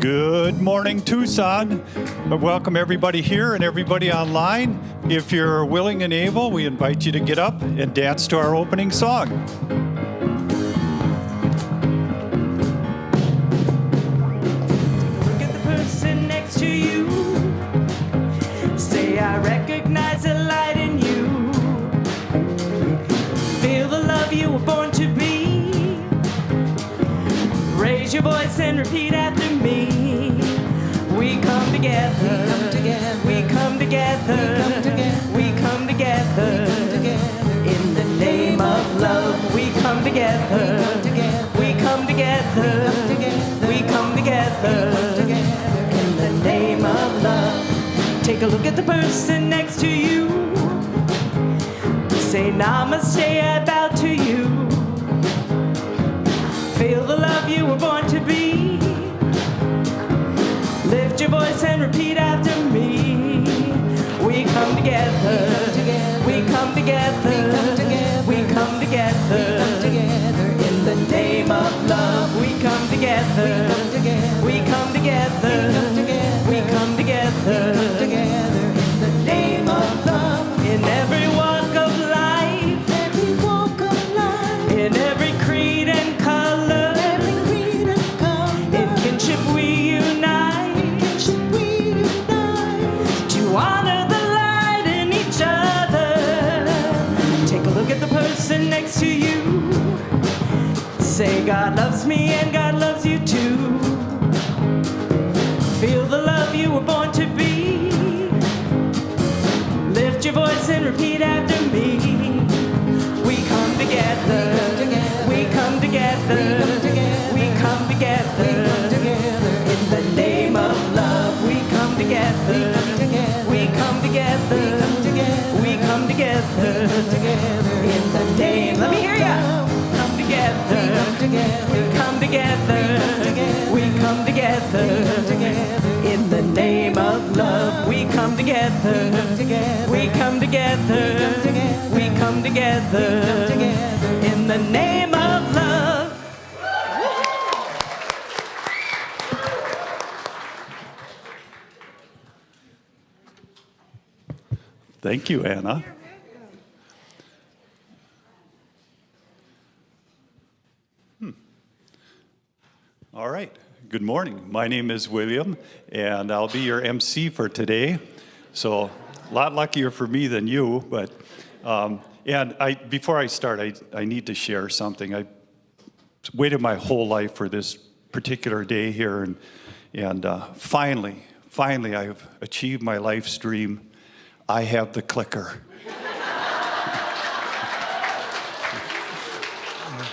Good morning, Tucson. Welcome everybody here and everybody online. If you're willing and able, we invite you to get up and dance to our opening song. Look at the person next to you. Say, I recognize a light in you. Feel the love you were born to be. Raise your voice and repeat after me. We come together. We come together. We come together. In the name of love, we come together. We come together. We come together. In the name of love. Take a look at the person next to you. Say namaste, I bow to you. Feel the love you were born to be. Lift your voice and repeat after me. We come together. We come together. We come together. In the name of love, we come together. We come together. We come together. In the name of love. In every walk of life. In every creed and color. In kinship we unite. To honor the light in each other. Take a look at the person next to you. Say God loves me and God loves you too. Feel the love you were born to be. Lift your voice and repeat after me. We come together. We come together. We come together. In the name of love, we come together. We come together. We come together. In the name, let me hear ya. Come together. We come together. We come together. In the name of love, we come together. We come together. We come together. In the name of love. Thank you, Anna. All right. Good morning. My name is William, and I'll be your MC for today. So, a lot luckier for me than you, but before I start, I need to share something. I waited my whole life for this particular day here, and finally, I've achieved my life's dream. I have the clicker.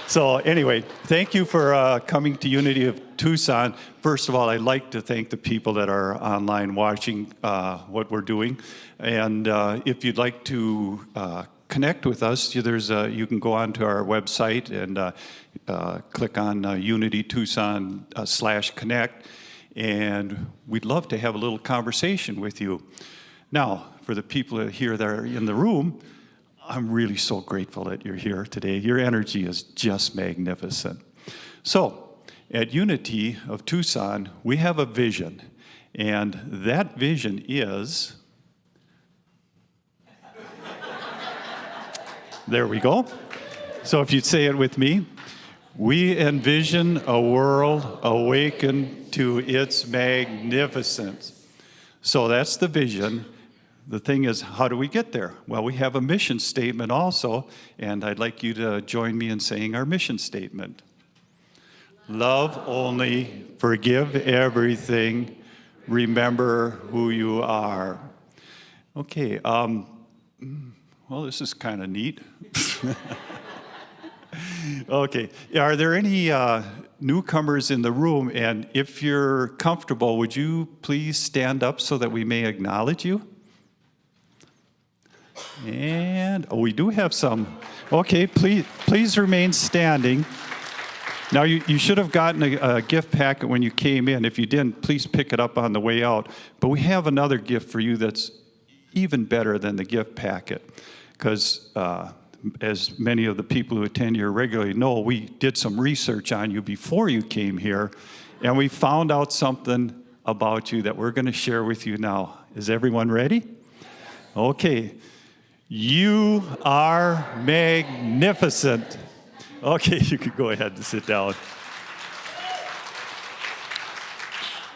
So anyway, thank you for coming to Unity of Tucson. First of all, I'd like to thank the people that are online watching what we're doing. And if you'd like to connect with us, you can go onto our website and click on Unity Tucson /connect. And we'd love to have a little conversation with you. Now, for the people here that are in the room, I'm really so grateful that you're here today. Your energy is just magnificent. So, at Unity of Tucson, we have a vision, and that vision is, there we go. So if you'd say it with me, we envision a world awakened to its magnificence. So that's the vision. The thing is, how do we get there? Well, we have a mission statement also, and I'd like you to join me in saying our mission statement. Love only, forgive everything, remember who you are. Okay, well, this is kind of neat. Okay, are there any newcomers in the room? And if you're comfortable, would you please stand up so that we may acknowledge you? And we do have some. Okay, please remain standing. Now, you should have gotten a gift packet when you came in. If you didn't, please pick it up on the way out. But we have another gift for you that's even better than the gift packet. Because as many of the people who attend here regularly know, we did some research on you before you came here. And we found out something about you that we're going to share with you now. Is everyone ready? Okay. You are magnificent. Okay, you can go ahead and sit down.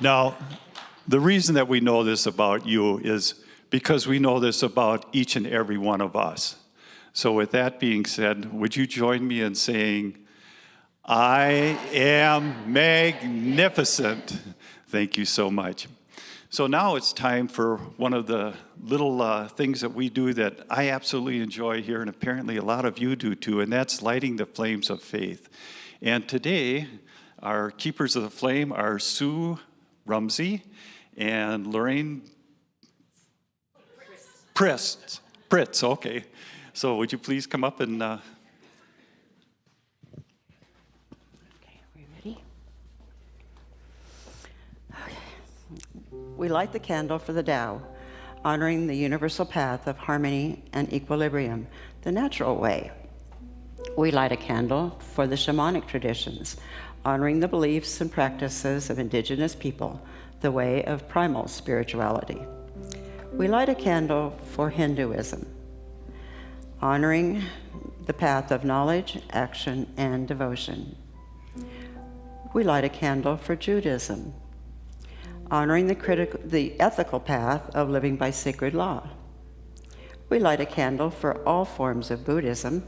Now, the reason that we know this about you is because we know this about each and every one of us. So with that being said, would you join me in saying, I am magnificent? Thank you so much. So now it's time for one of the little things that we do that I absolutely enjoy here, and apparently a lot of you do too, and that's lighting the flames of faith. And today, our keepers of the flame are Sue Rumsey and Lorraine Pritz, okay. So would you please come up and... Okay, are we ready? Okay. We light the candle for the Tao, honoring the universal path of harmony and equilibrium, the natural way. We light a candle for the shamanic traditions, honoring the beliefs and practices of indigenous people, the way of primal spirituality. We light a candle for Hinduism, honoring the path of knowledge, action, and devotion. We light a candle for Judaism, honoring the ethical path of living by sacred law. We light a candle for all forms of Buddhism,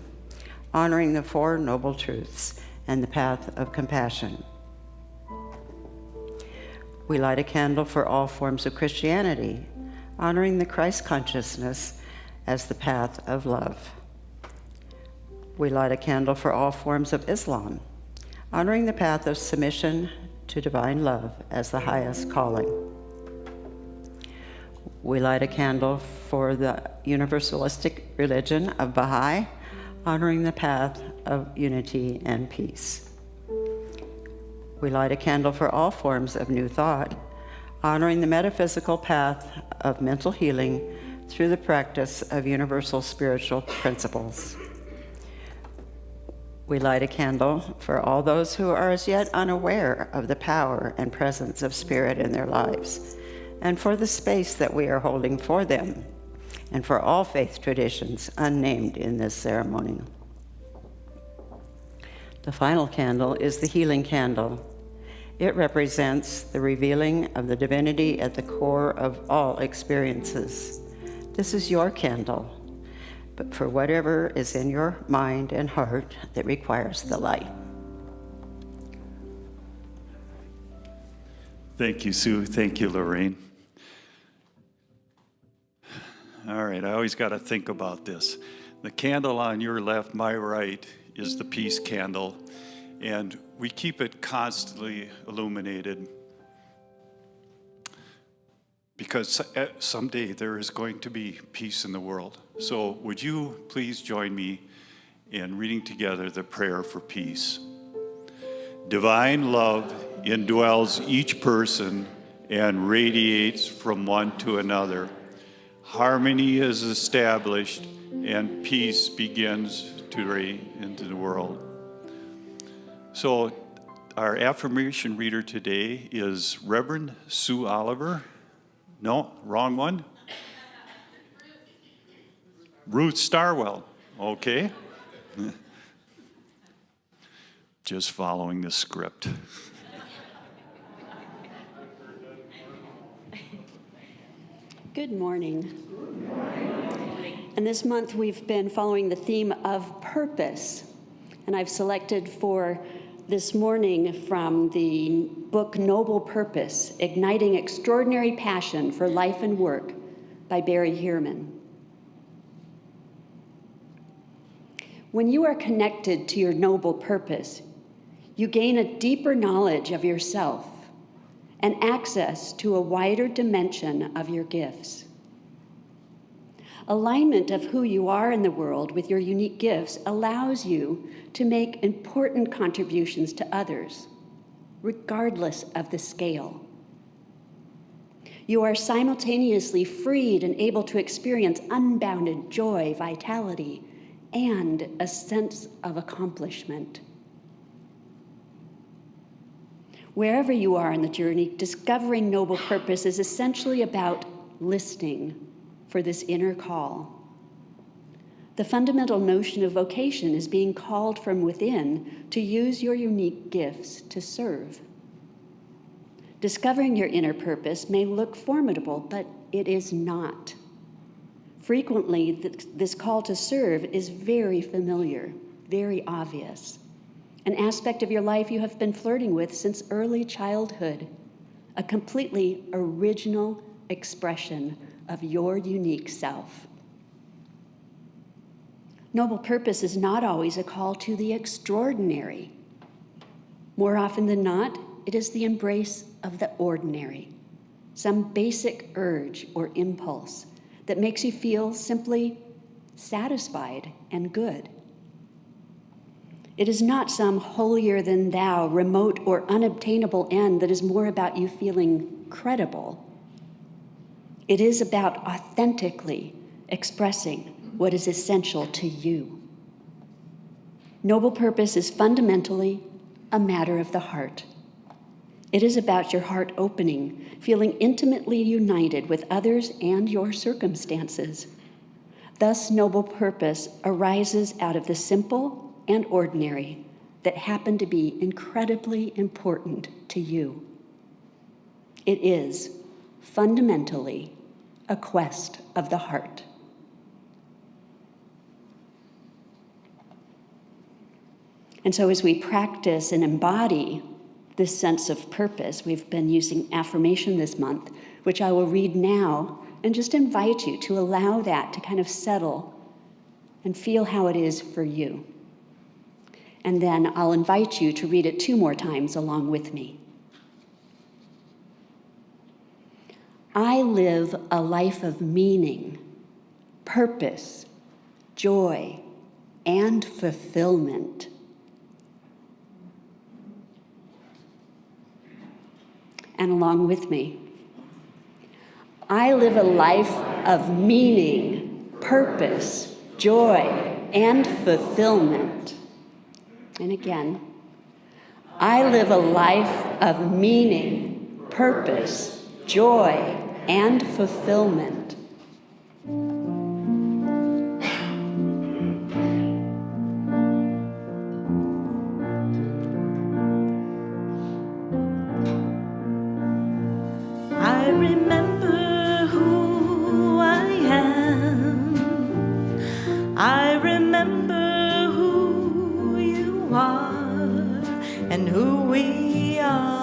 honoring the Four Noble Truths and the path of compassion. We light a candle for all forms of Christianity, honoring the Christ consciousness as the path of love. We light a candle for all forms of Islam, honoring the path of submission to divine love as the highest calling. We light a candle for the universalistic religion of Baha'i, honoring the path of unity and peace. We light a candle for all forms of New Thought, honoring the metaphysical path of mental healing through the practice of universal spiritual principles. We light a candle for all those who are as yet unaware of the power and presence of Spirit in their lives, and for the space that we are holding for them, and for all faith traditions unnamed in this ceremony. The final candle is the healing candle. It represents the revealing of the divinity at the core of all experiences. This is your candle, but for whatever is in your mind and heart that requires the light. Thank you, Sue. Thank you, Lorraine. All right, I always got to think about this. The candle on your left, my right, is the peace candle, and we keep it constantly illuminated because someday there is going to be peace in the world. So would you please join me in reading together the prayer for peace? Divine love indwells each person and radiates from one to another. Harmony is established and peace begins to reign into the world. So our affirmation reader today is Reverend Sue Oliver. No, wrong one. Ruth Starwell. Okay. Just following the script. Good morning. And this month we've been following the theme of purpose. And I've selected for this morning from the book Noble Purpose, Igniting Extraordinary Passion for Life and Work by Barry Heerman. When you are connected to your noble purpose, you gain a deeper knowledge of yourself and access to a wider dimension of your gifts. Alignment of who you are in the world with your unique gifts allows you to make important contributions to others, regardless of the scale. You are simultaneously freed and able to experience unbounded joy, vitality, and a sense of accomplishment. Wherever you are in the journey, discovering noble purpose is essentially about listening for this inner call. The fundamental notion of vocation is being called from within to use your unique gifts to serve. Discovering your inner purpose may look formidable, but it is not. Frequently, this call to serve is very familiar, very obvious. An aspect of your life you have been flirting with since early childhood, a completely original expression of your unique self. Noble purpose is not always a call to the extraordinary. More often than not, it is the embrace of the ordinary, some basic urge or impulse that makes you feel simply satisfied and good. It is not some holier-than-thou, remote or unobtainable end that is more about you feeling credible. It is about authentically expressing what is essential to you. Noble purpose is fundamentally a matter of the heart. It is about your heart opening, feeling intimately united with others and your circumstances. Thus, noble purpose arises out of the simple and ordinary that happen to be incredibly important to you. It is fundamentally a quest of the heart. And so as we practice and embody this sense of purpose, we've been using affirmation this month, which I will read now, and just invite you to allow that to kind of settle and feel how it is for you. And then I'll invite you to read it 2 more times along with me. I live a life of meaning, purpose, joy, and fulfillment. And along with me. I live a life of meaning, purpose, joy, and fulfillment. And again, I live a life of meaning, purpose, joy, and fulfillment. I remember who I am. I remember who you are and who we are.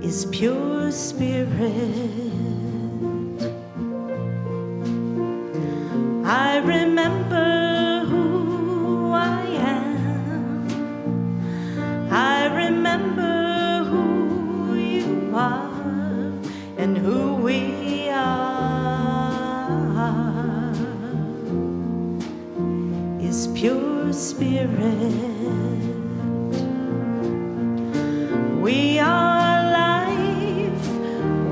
Is pure spirit. I remember who I am. I remember who you are and who we are. Is pure spirit. We are life,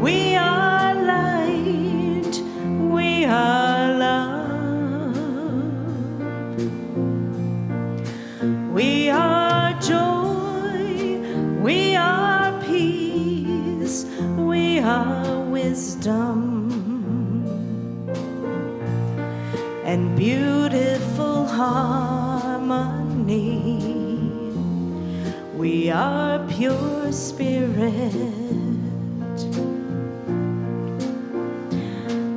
we are light, we are love. We are joy, we are peace, we are wisdom and beautiful harmony. We are pure spirit.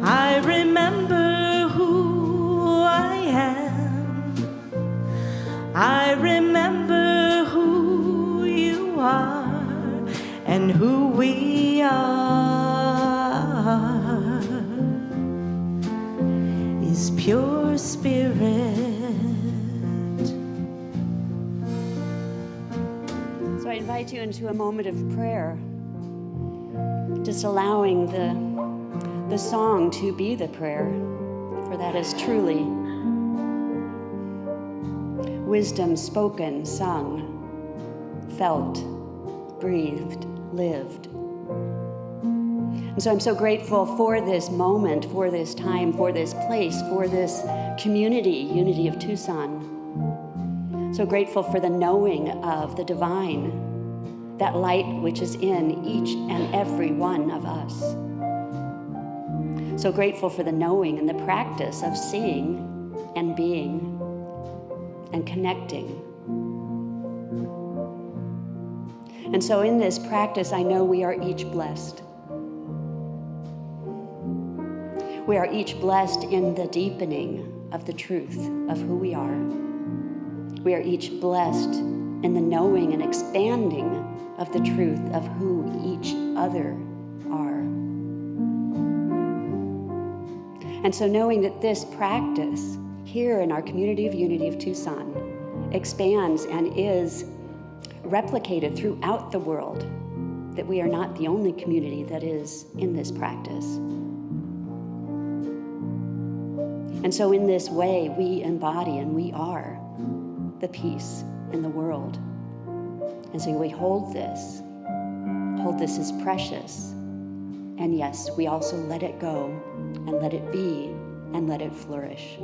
I remember who I am. I remember who you are and who we are. Is pure spirit. So I invite you into a moment of prayer, just allowing the song to be the prayer, for that is truly wisdom spoken, sung, felt, breathed, lived. And so I'm so grateful for this moment, for this time, for this place, for this community, Unity of Tucson. So grateful for the knowing of the divine, that light which is in each and every one of us. So grateful for the knowing and the practice of seeing and being and connecting. And so in this practice, I know we are each blessed. We are each blessed in the deepening of the truth of who we are. We are each blessed in the knowing and expanding of the truth of who each other are. And so knowing that this practice here in our community of Unity of Tucson expands and is replicated throughout the world, that we are not the only community that is in this practice. And so in this way, we embody and we are the peace in the world. And so we hold this as precious. And yes, we also let it go and let it be and let it flourish.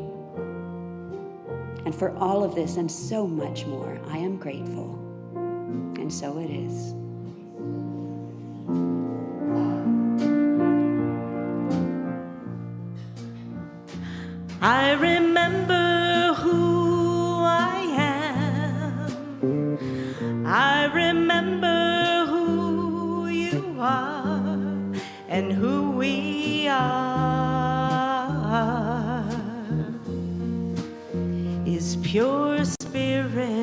And for all of this and so much more, I am grateful. And so it is. I remember who I am. I remember who you are and who we are is pure spirit.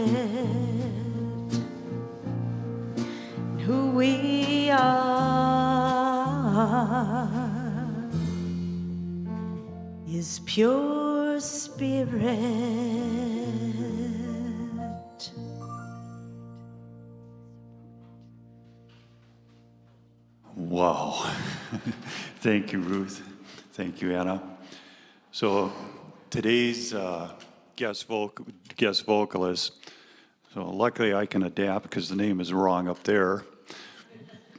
Who we are is pure spirit. Wow. Thank you, Ruth. Thank you, Anna. So today's guest vocalist, so luckily I can adapt because the name is wrong up there.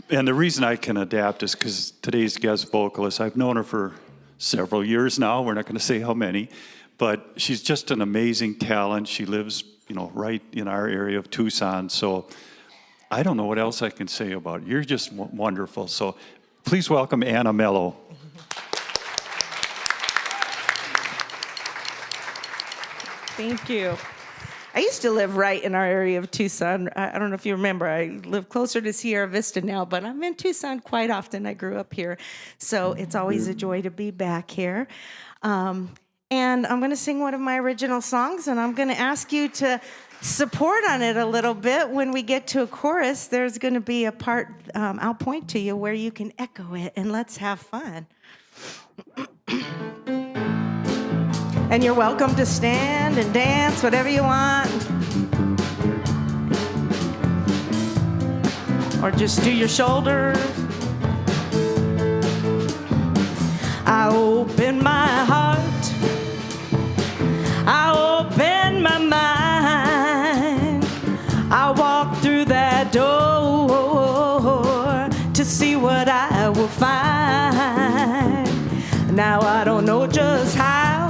And the reason I can adapt is because today's guest vocalist, I've known her for several years now. We're not going to say how many, but she's just an amazing talent. She lives, right in our area of Tucson. So I don't know what else I can say about it. You're just wonderful. So please welcome Anna Mello. Thank you. I used to live right in our area of Tucson. I don't know if you remember, I live closer to Sierra Vista now, but I'm in Tucson quite often. I grew up here, so it's always a joy to be back here. And I'm going to sing one of my original songs, and I'm going to ask you to support on it a little bit. When we get to a chorus, there's going to be a part I'll point to you where you can echo it, and let's have fun. And you're welcome to stand and dance, whatever you want. Or just do your shoulders. I open my heart. I open my mind. I walk through that door to see what I will find. Now I don't know just how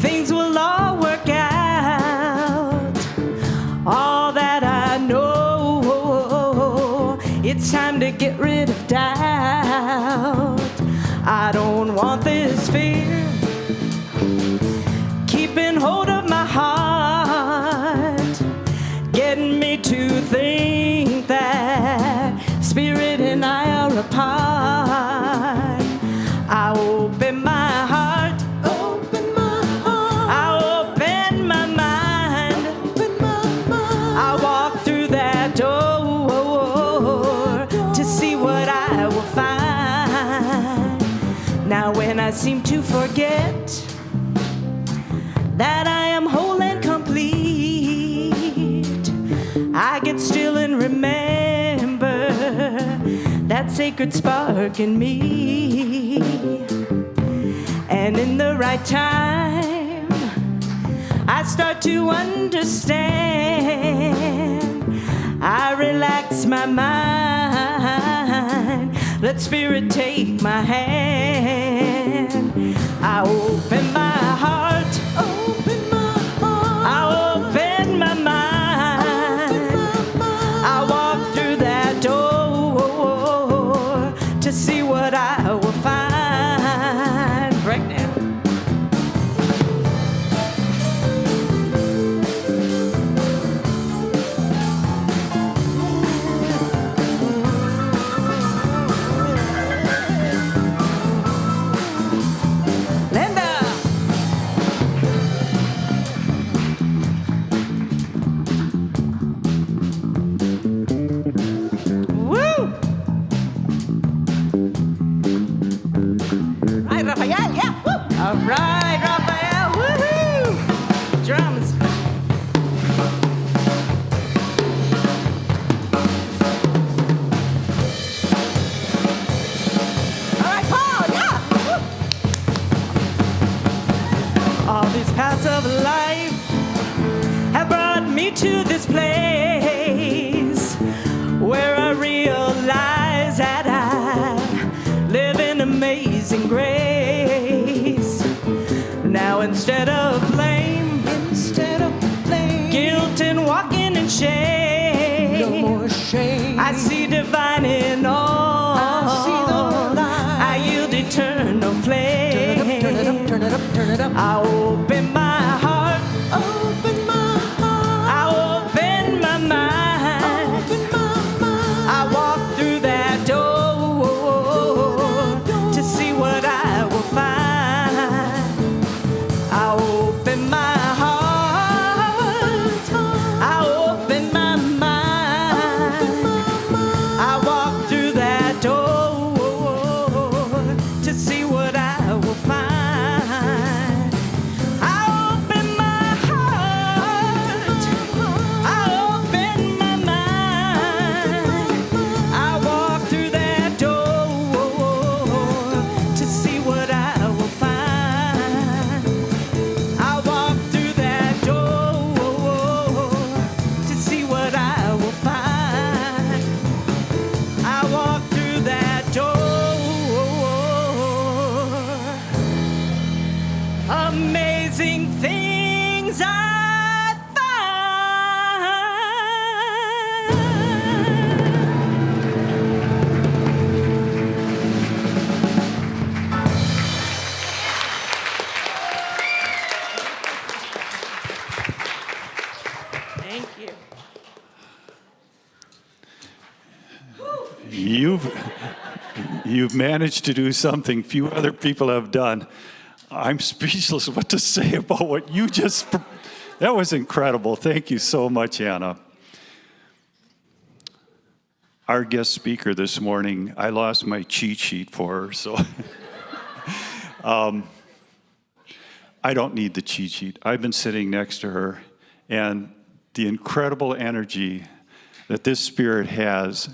things will all work out. All that I know, it's time to get rid of doubt. I don't want this fear keeping hold of my heart, getting me to think that spirit and I are apart. I open my heart. When I seem to forget that I am whole and complete, I get still and remember that sacred spark in me. And in the right time, I start to understand. I relax my mind. Let spirit take my hand. I open my heart. I open my mind. I walk through that door to see what I will find. Right now. All right, Raphael, woohoo! Drums. All right, Paul, yeah! Woo! All these paths of life have brought me to this place where I realize that I live in amazing grace. Now instead of blame, guilt and walking in shame, no more shame. I see divine in all. I see the light. I yield eternal flame. Turn it up, turn it up, turn it up. I open my heart. Open my heart. I open my mind. Open my mind. I walk through that door to see what I will find. I open my heart. I open my mind. I walk through that door to see what I will find. I open my heart. I open my mind. I walk through that door to see what I will find. I walk through that door to see what I will find. I walk through that door. Amazing things I find. Thank you. You've managed to do something few other people have done. I'm speechless what to say about what you just. That was incredible. Thank you so much, Anna. Our guest speaker this morning, I lost my cheat sheet for her, so I don't need the cheat sheet. I've been sitting next to her, and the incredible energy that this spirit has,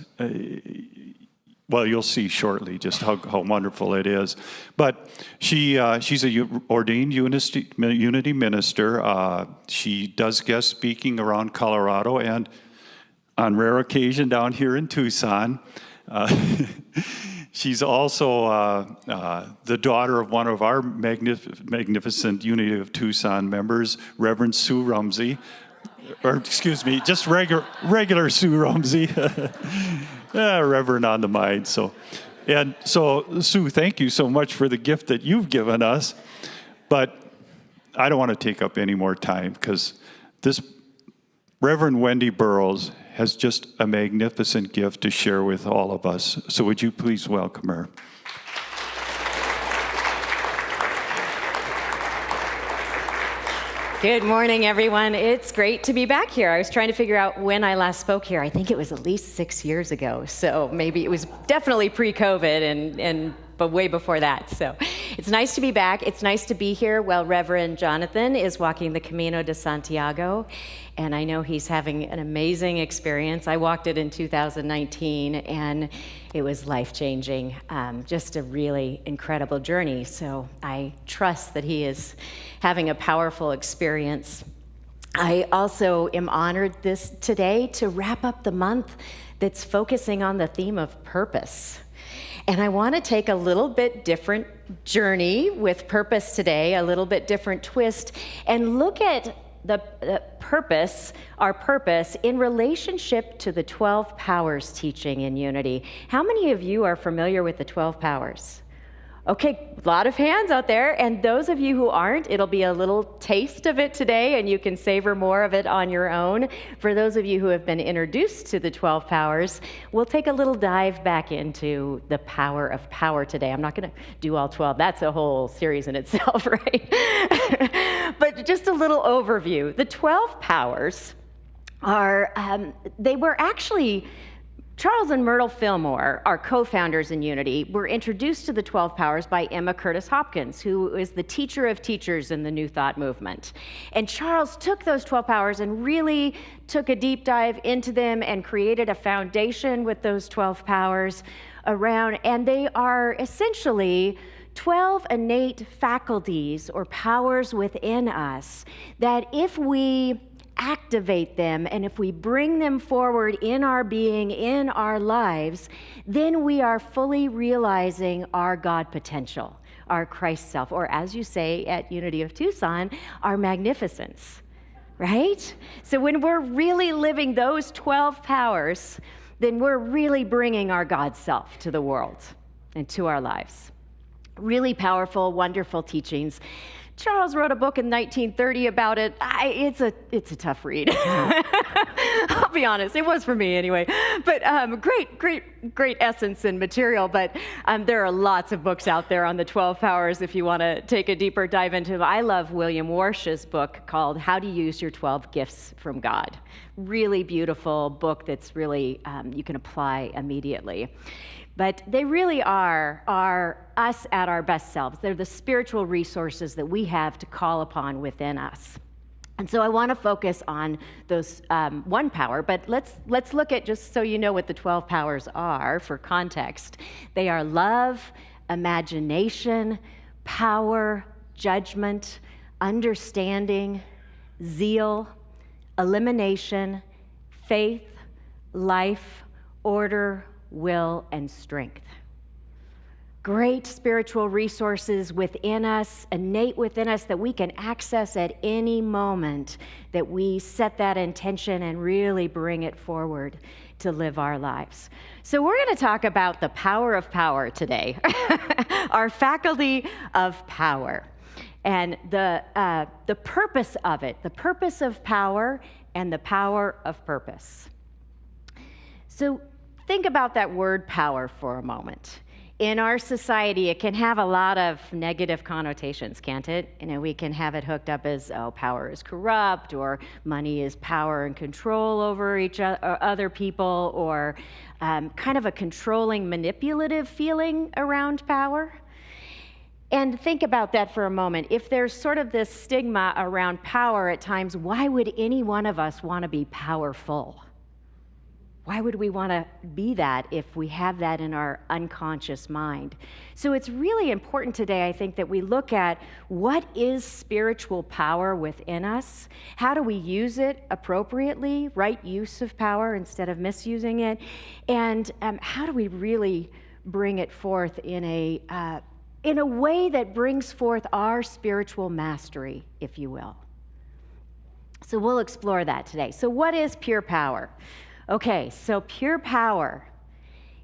well, you'll see shortly just how wonderful it is. But she's a ordained Unity minister. She does guest speaking around Colorado and on rare occasion down here in Tucson. She's also the daughter of one of our magnificent Unity of Tucson members, Reverend Sue Rumsey. Or excuse me, just regular Sue Rumsey. Reverend on the mind. So Sue, thank you so much for the gift that you've given us. But I don't want to take up any more time because this Reverend Wendy Burroughs has just a magnificent gift to share with all of us. So would you please welcome her? Good morning, everyone. It's great to be back here. I was trying to figure out when I last spoke here. I think it was at least 6 years ago. So maybe it was definitely pre-COVID but way before that. So it's nice to be back. It's nice to be here while Reverend Jonathan is walking the Camino de Santiago. And I know he's having an amazing experience. I walked it in 2019, and it was life-changing. Just a really incredible journey. So I trust that he is having a powerful experience. I also am honored today to wrap up the month that's focusing on the theme of purpose. And I want to take a little bit different journey with purpose today, a little bit different twist, and look at the purpose, our purpose, in relationship to the 12 powers teaching in Unity. How many of you are familiar with the 12 powers? Okay, a lot of hands out there, and those of you who aren't, it'll be a little taste of it today, and you can savor more of it on your own. For those of you who have been introduced to the 12 powers, we'll take a little dive back into the power of power today. I'm not going to do all 12. That's a whole series in itself, right? But just a little overview. The 12 powers are, they were actually Charles and Myrtle Fillmore, our co-founders in Unity, were introduced to the 12 Powers by Emma Curtis Hopkins, who is the teacher of teachers in the New Thought movement. And Charles took those 12 Powers and really took a deep dive into them and created a foundation with those 12 Powers around, and they are essentially 12 innate faculties or powers within us that if we activate them and if we bring them forward in our being, in our lives, then we are fully realizing our God potential, our Christ self, or as you say at Unity of Tucson, our magnificence, right? So when we're really living those 12 powers, then we're really bringing our God self to the world and to our lives. Really powerful, wonderful teachings. Charles wrote a book in 1930 about it. It's a tough read. I'll be honest, it was for me anyway. But great essence and material. But there are lots of books out there on the 12 Powers if you want to take a deeper dive into them. I love William Warsh's book called How to Use Your 12 Gifts from God. Really beautiful book that's really you can apply immediately. But they really are us at our best selves. They're the spiritual resources that we have to call upon within us. And so I want to focus on those one power, but let's look at, just so you know what the 12 powers are for context. They are love, imagination, power, judgment, understanding, zeal, elimination, faith, life, order, will, and strength. Great spiritual resources within us, innate within us, that we can access at any moment that we set that intention and really bring it forward to live our lives. So we're going to talk about the power of power today, our faculty of power, and the purpose of it, the purpose of power and the power of purpose. So think about that word power for a moment. In our society, it can have a lot of negative connotations, can't it? You know, we can have it hooked up as, oh, power is corrupt, or money is power and control over other people, or kind of a controlling, manipulative feeling around power. And think about that for a moment. If there's sort of this stigma around power at times, why would any one of us want to be powerful? Why would we want to be that if we have that in our unconscious mind? So it's really important today, I think, that we look at what is spiritual power within us? How do we use it appropriately, right use of power instead of misusing it? And how do we really bring it forth in a way that brings forth our spiritual mastery, if you will? So we'll explore that today. So what is pure power? Okay, so pure power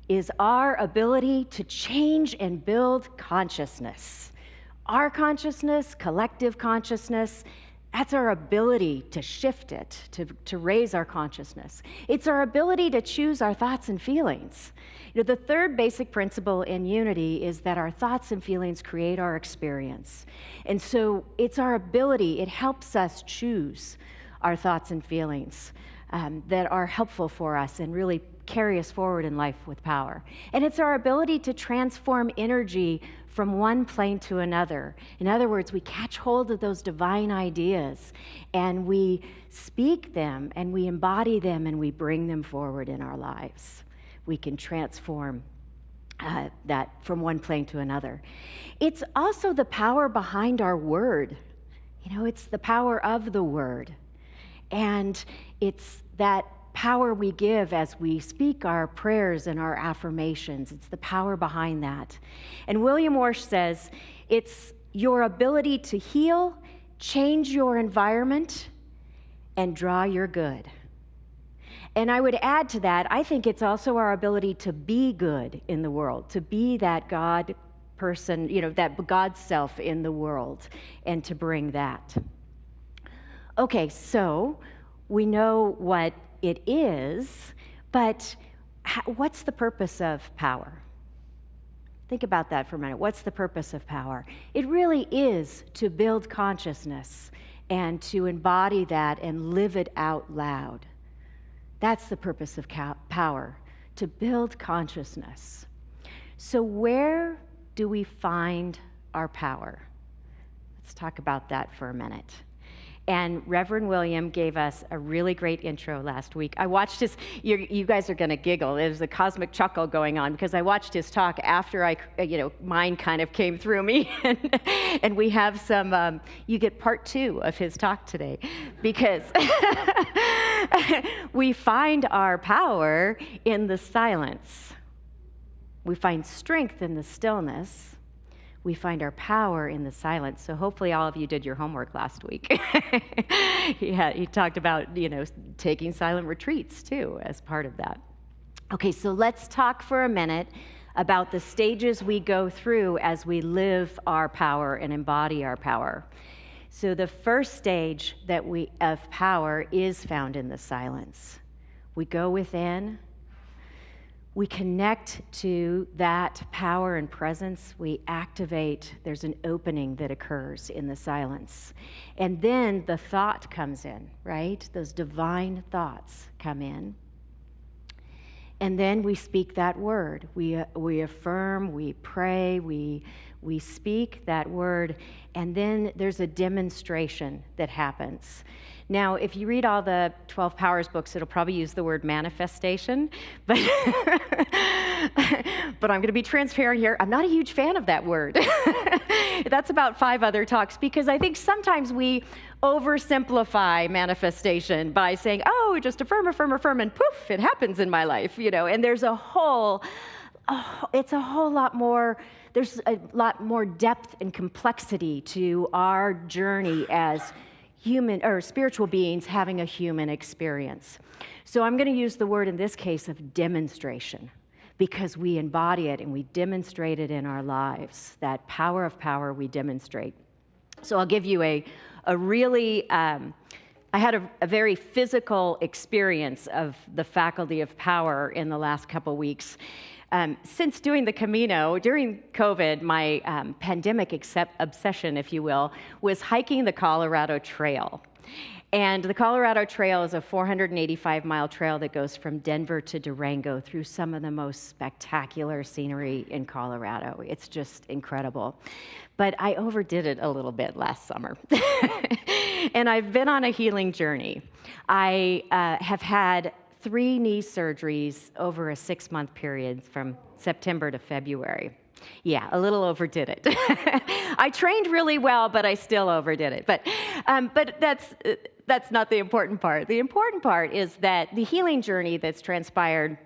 is our ability to change and build consciousness. Our consciousness, collective consciousness, that's our ability to shift it, to raise our consciousness. It's our ability to choose our thoughts and feelings. You know, the third basic principle in Unity is that our thoughts and feelings create our experience. And so it's our ability, it helps us choose our thoughts and feelings that are helpful for us and really carry us forward in life with power. And it's our ability to transform energy from one plane to another. In other words, we catch hold of those divine ideas and we speak them and we embody them and we bring them forward in our lives. We can transform that from one plane to another. It's also the power behind our word. You know, it's the power of the word. And it's that power we give as we speak our prayers and our affirmations. It's the power behind that. And William Warsh says, it's your ability to heal, change your environment, and draw your good. And I would add to that, I think it's also our ability to be good in the world, to be that God person, you know, that God self in the world, and to bring that. Okay, so we know what it is, but what's the purpose of power? Think about that for a minute. What's the purpose of power? It really is to build consciousness and to embody that and live it out loud. That's the purpose of power, to build consciousness. So where do we find our power? Let's talk about that for a minute. And Reverend William gave us a really great intro last week. I watched his, you guys are gonna giggle. There's a cosmic chuckle going on because I watched his talk after mine kind of came through me. And we have some, you get part 2 of his talk today because we find our power in the silence. We find strength in the stillness. We find our power in the silence. So hopefully all of you did your homework last week. He talked about, taking silent retreats too as part of that. Okay, so let's talk for a minute about the stages we go through as we live our power and embody our power. So the first stage of power is found in the silence. We go within. We connect to that power and presence. We activate. There's an opening that occurs in the silence. And then the thought comes in, right? Those divine thoughts come in. And then we speak that word. We affirm, we pray, we speak that word, and then there's a demonstration that happens. Now, if you read all the 12 Powers books, it'll probably use the word manifestation, but but I'm going to be transparent here. I'm not a huge fan of that word. That's about 5 other talks, because I think sometimes we oversimplify manifestation by saying, oh, just affirm, affirm, affirm, and poof, it happens in my life, and there's it's a whole lot more. There's a lot more depth and complexity to our journey as human or spiritual beings having a human experience. So I'm going to use the word in this case of demonstration, because we embody it and we demonstrate it in our lives. That power of power we demonstrate. So I'll give you a really, I had a very physical experience of the faculty of power in the last couple weeks. Since doing the Camino, during COVID, my pandemic obsession, if you will, was hiking the Colorado Trail. And the Colorado Trail is a 485-mile trail that goes from Denver to Durango through some of the most spectacular scenery in Colorado. It's just incredible. But I overdid it a little bit last summer. And I've been on a healing journey. I have had 3 knee surgeries over a 6-month period from September to February. Yeah, a little overdid it. I trained really well, but I still overdid it. But that's not the important part. The important part is that the healing journey that's transpired,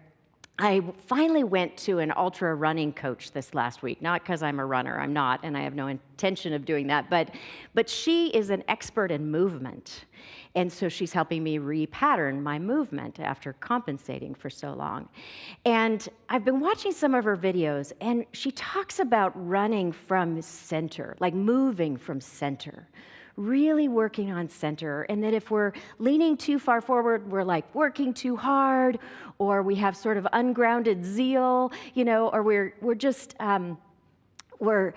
I finally went to an ultra running coach this last week, not because I'm a runner, I'm not, and I have no intention of doing that, but she is an expert in movement. And so she's helping me repattern my movement after compensating for so long. And I've been watching some of her videos, and she talks about running from center, like moving from center, really working on center. And that if we're leaning too far forward, we're like working too hard, or we have sort of ungrounded zeal, or we're just, we're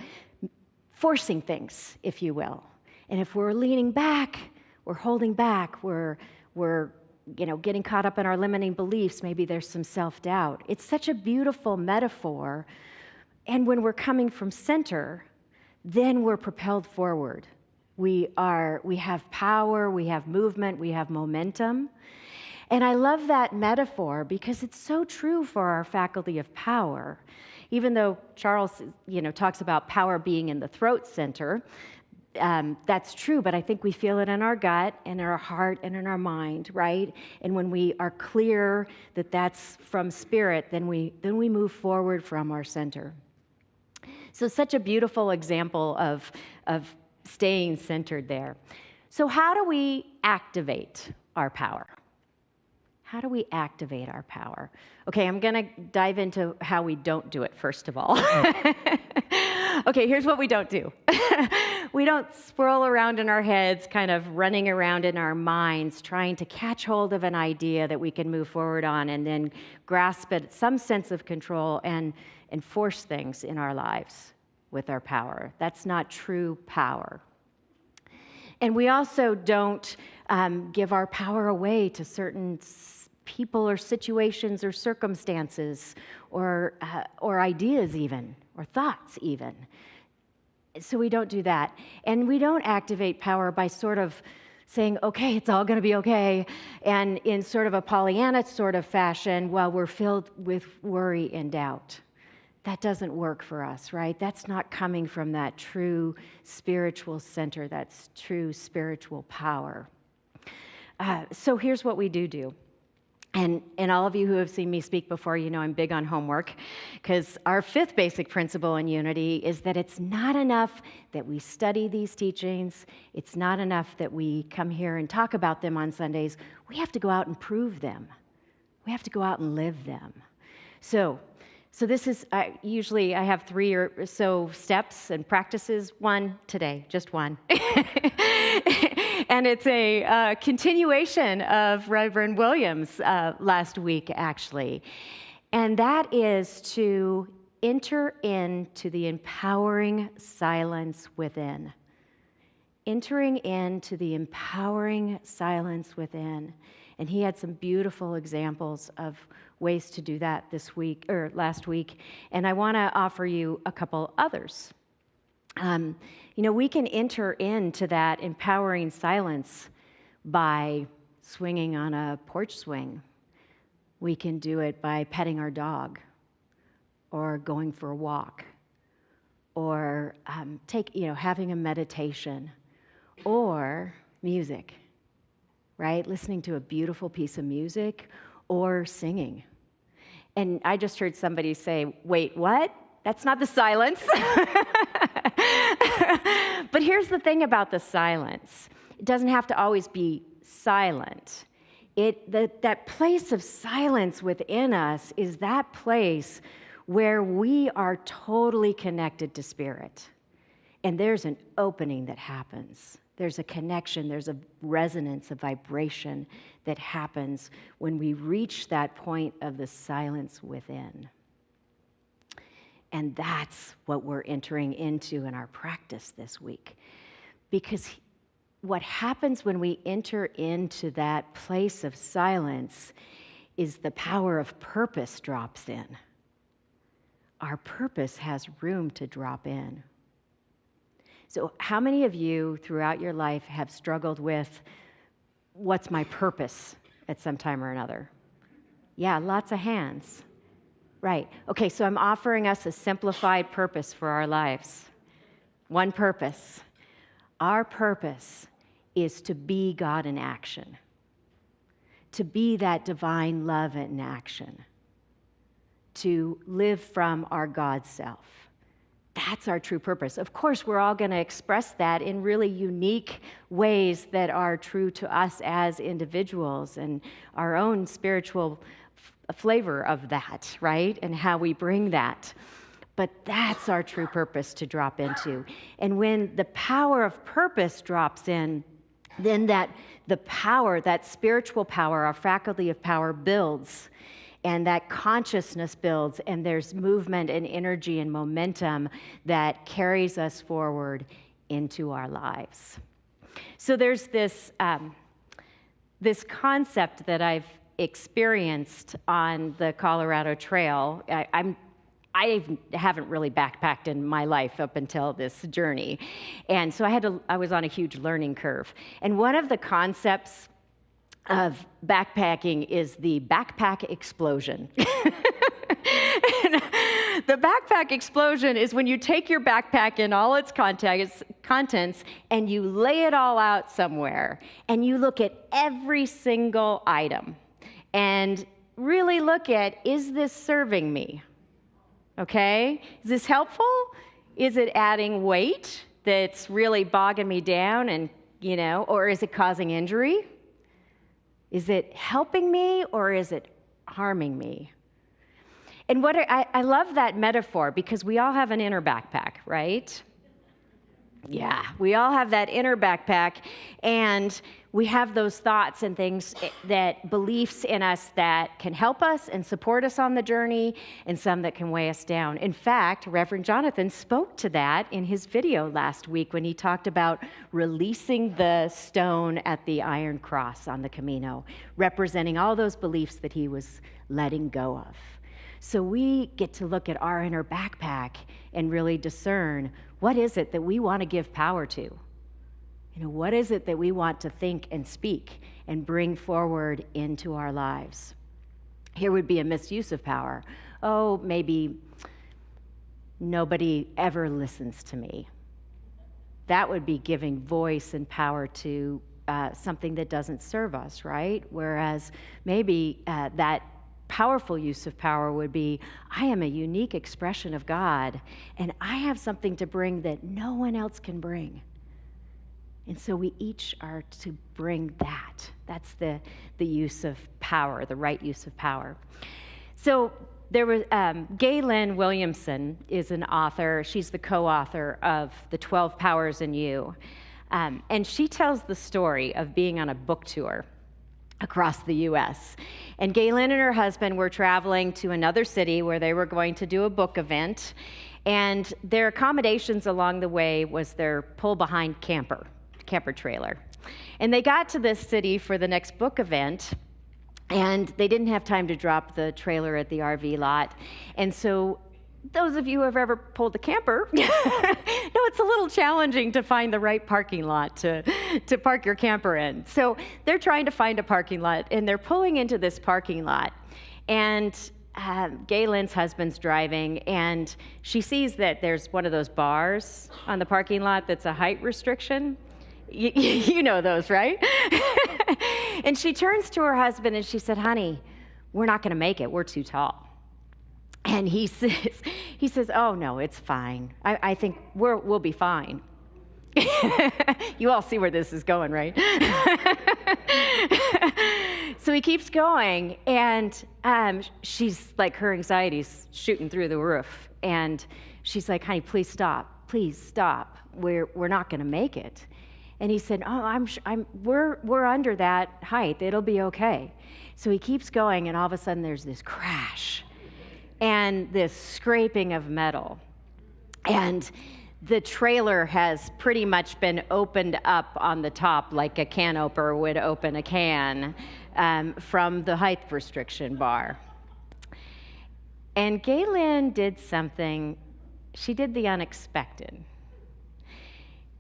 forcing things, if you will. And if we're leaning back, we're holding back, we're getting caught up in our limiting beliefs, maybe there's some self-doubt. It's such a beautiful metaphor. And when we're coming from center, then we're propelled forward. We have power, we have movement, we have momentum. And I love that metaphor because it's so true for our faculty of power. Even though Charles, talks about power being in the throat center, that's true, but I think we feel it in our gut, in our heart, and in our mind, right? And when we are clear that that's from spirit, then we move forward from our center. So such a beautiful example of staying centered there. So how do we activate our power? How do we activate our power? Okay, I'm going to dive into how we don't do it, first of all. Okay, here's what we don't do. We don't swirl around in our heads, kind of running around in our minds, trying to catch hold of an idea that we can move forward on and then grasp at some sense of control and enforce things in our lives with our power. That's not true power. And we also don't give our power away to certain people or situations or circumstances or ideas even, or thoughts even. So we don't do that. And we don't activate power by sort of saying, okay, it's all going to be okay, and in sort of a Pollyanna sort of fashion while we're filled with worry and doubt. That doesn't work for us, right? That's not coming from that true spiritual center, that's true spiritual power. So here's what we do. And all of you who have seen me speak before, you know I'm big on homework, because our fifth basic principle in Unity is that it's not enough that we study these teachings. It's not enough that we come here and talk about them on Sundays. We have to go out and prove them. We have to go out and live them. So this is, usually I have 3 or so steps and practices. One today, just one. And it's a continuation of Reverend Williams' last week, actually. And that is to enter into the empowering silence within. Entering into the empowering silence within. And he had some beautiful examples of ways to do that this week, or last week. And I want to offer you a couple others. We can enter into that empowering silence by swinging on a porch swing. We can do it by petting our dog, or going for a walk, or having a meditation, or music, right? Listening to a beautiful piece of music, or singing. And I just heard somebody say, wait, what? That's not the silence. But here's the thing about the silence. It doesn't have to always be silent. That place of silence within us is that place where we are totally connected to Spirit. And there's an opening that happens. There's a connection, there's a resonance, a vibration that happens when we reach that point of the silence within. And that's what we're entering into in our practice this week. Because what happens when we enter into that place of silence is the power of purpose drops in. Our purpose has room to drop in. So how many of you throughout your life have struggled with, what's my purpose at some time or another? Yeah, lots of hands. Right. Okay, so I'm offering us a simplified purpose for our lives. One purpose. Our purpose is to be God in action. To be that divine love in action. To live from our God self. That's our true purpose. Of course, we're all going to express that in really unique ways that are true to us as individuals and our own spiritual flavor of that, right? And how we bring that. But that's our true purpose to drop into. And when the power of purpose drops in, then the power, that spiritual power, our faculty of power builds. And that consciousness builds, and there's movement and energy and momentum that carries us forward into our lives. So there's this concept that I've experienced on the Colorado Trail. I haven't really backpacked in my life up until this journey. And so I was on a huge learning curve. And one of the concepts of backpacking is the backpack explosion. The backpack explosion is when you take your backpack and all its contents and you lay it all out somewhere and you look at every single item and really look at, is this serving me? Okay? Is this helpful? Is it adding weight that's really bogging me down and, or is it causing injury? Is it helping me or is it harming me? And I love that metaphor because we all have an inner backpack, right? Yeah, we all have that inner backpack, and we have those thoughts and things that beliefs in us that can help us and support us on the journey, and some that can weigh us down. In fact, Reverend Jonathan spoke to that in his video last week when he talked about releasing the stone at the Iron Cross on the Camino, representing all those beliefs that he was letting go of. So we get to look at our inner backpack and really discern, what is it that we want to give power to? You know, what is it that we want to think and speak and bring forward into our lives? Here would be a misuse of power. Oh, maybe nobody ever listens to me. That would be giving voice and power to something that doesn't serve us, right? Whereas maybe that powerful use of power would be, I am a unique expression of God, and I have something to bring that no one else can bring. And so we each are to bring that. That's the use of power, the right use of power. So there was Galen Williamson is an author. She's the co-author of The 12 Powers in You. And she tells the story of being on a book tour across the U.S. And Galen and her husband were traveling to another city where they were going to do a book event. And their accommodations along the way was their pull-behind camper trailer. And they got to this city for the next book event, and they didn't have time to drop the trailer at the RV lot. And so those of you who have ever pulled a camper know it's a little challenging to find the right parking lot to park your camper in. So they're trying to find a parking lot, and they're pulling into this parking lot. And Galen's husband's driving, and she sees that there's one of those bars on the parking lot that's a height restriction. You know those, right? And she turns to her husband and she said, honey, we're not going to make it. We're too tall. And he says, oh, no, it's fine. I think we'll be fine. You all see where this is going, right? So he keeps going, and she's like, her anxiety's shooting through the roof. And she's like, honey, please stop. Please stop. We're not going to make it. And he said, oh, we're under that height. It'll be okay. So he keeps going, and all of a sudden there's this crash and this scraping of metal. And the trailer has pretty much been opened up on the top like a can opener would open a can from the height restriction bar. And Galen did something. She did the unexpected.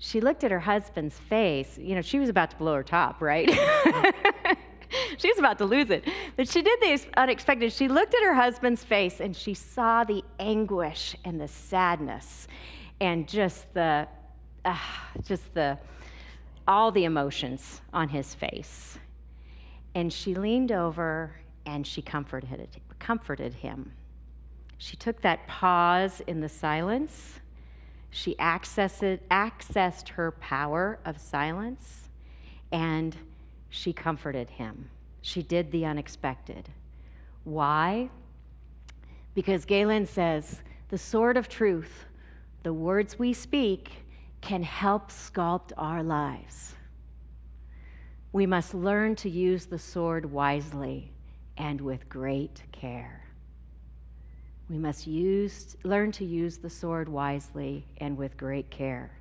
She looked at her husband's face. You know, she was about to blow her top, right? She was about to lose it. But she did the unexpected. She looked at her husband's face, and she saw the anguish and the sadness and just all the emotions on his face. And she leaned over and she comforted him. She took that pause in the silence. She accessed her power of silence, and she comforted him. She did the unexpected. Why? Because Galen says, the sword of truth, the words we speak, can help sculpt our lives. We must learn to use the sword wisely and with great care. We must learn to use the sword wisely and with great care.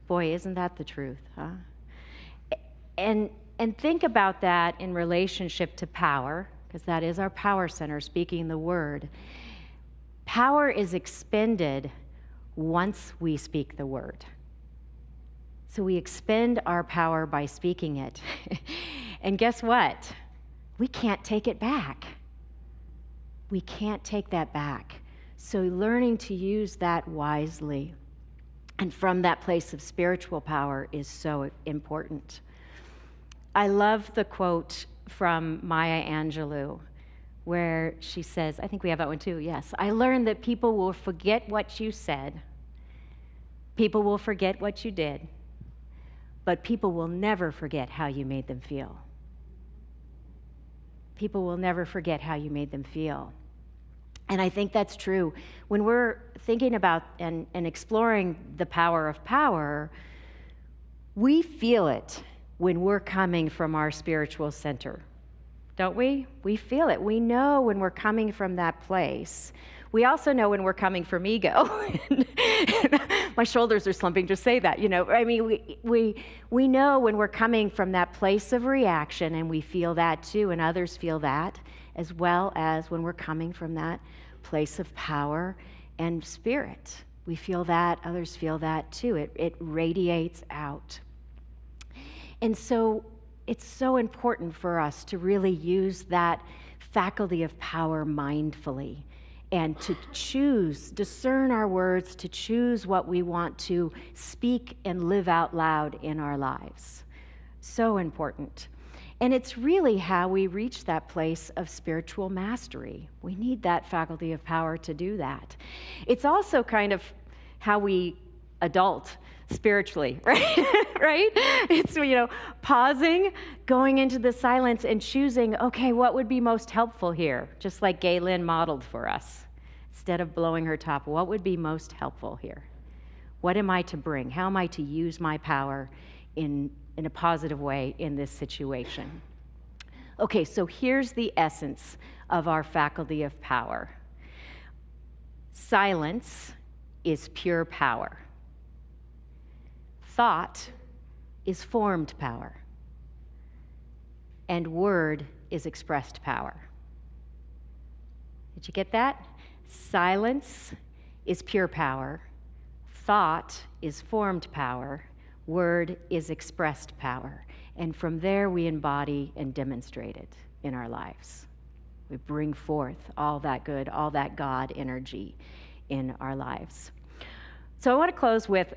Boy, isn't that the truth, huh? And think about that in relationship to power, because that is our power center, speaking the word. Power is expended once we speak the word. So we expend our power by speaking it. And guess what? We can't take it back. We can't take that back. So learning to use that wisely and from that place of spiritual power is so important. I love the quote from Maya Angelou where she says, I think we have that one too, yes. I learned that people will forget what you said. People will forget what you did. But people will never forget how you made them feel. People will never forget how you made them feel. And I think that's true. When we're thinking about and exploring the power of power, We feel it when we're coming from our spiritual center, don't we? We feel it. We know when we're coming from that place. We also know when we're coming from ego. My shoulders are slumping to say that, I mean, we know when we're coming from that place of reaction, and we feel that too, and others feel that, as well as when we're coming from that place of power and spirit. We feel that, others feel that too. It radiates out. And so it's so important for us to really use that faculty of power mindfully and to discern our words, to choose what we want to speak and live out loud in our lives. So important. And it's really how we reach that place of spiritual mastery. We need that faculty of power to do that. It's also kind of how we adult spiritually, right? Right? It's, pausing, going into the silence and choosing, okay, what would be most helpful here? Just like Gay Lynn modeled for us. Instead of blowing her top, what would be most helpful here? What am I to bring? How am I to use my power in a positive way in this situation? Okay, so here's the essence of our faculty of power. Silence is pure power. Thought is formed power. And word is expressed power. Did you get that? Silence is pure power. Thought is formed power. Word is expressed power. And from there we embody and demonstrate it in our lives. We bring forth all that good, all that God energy in our lives. So I want to close with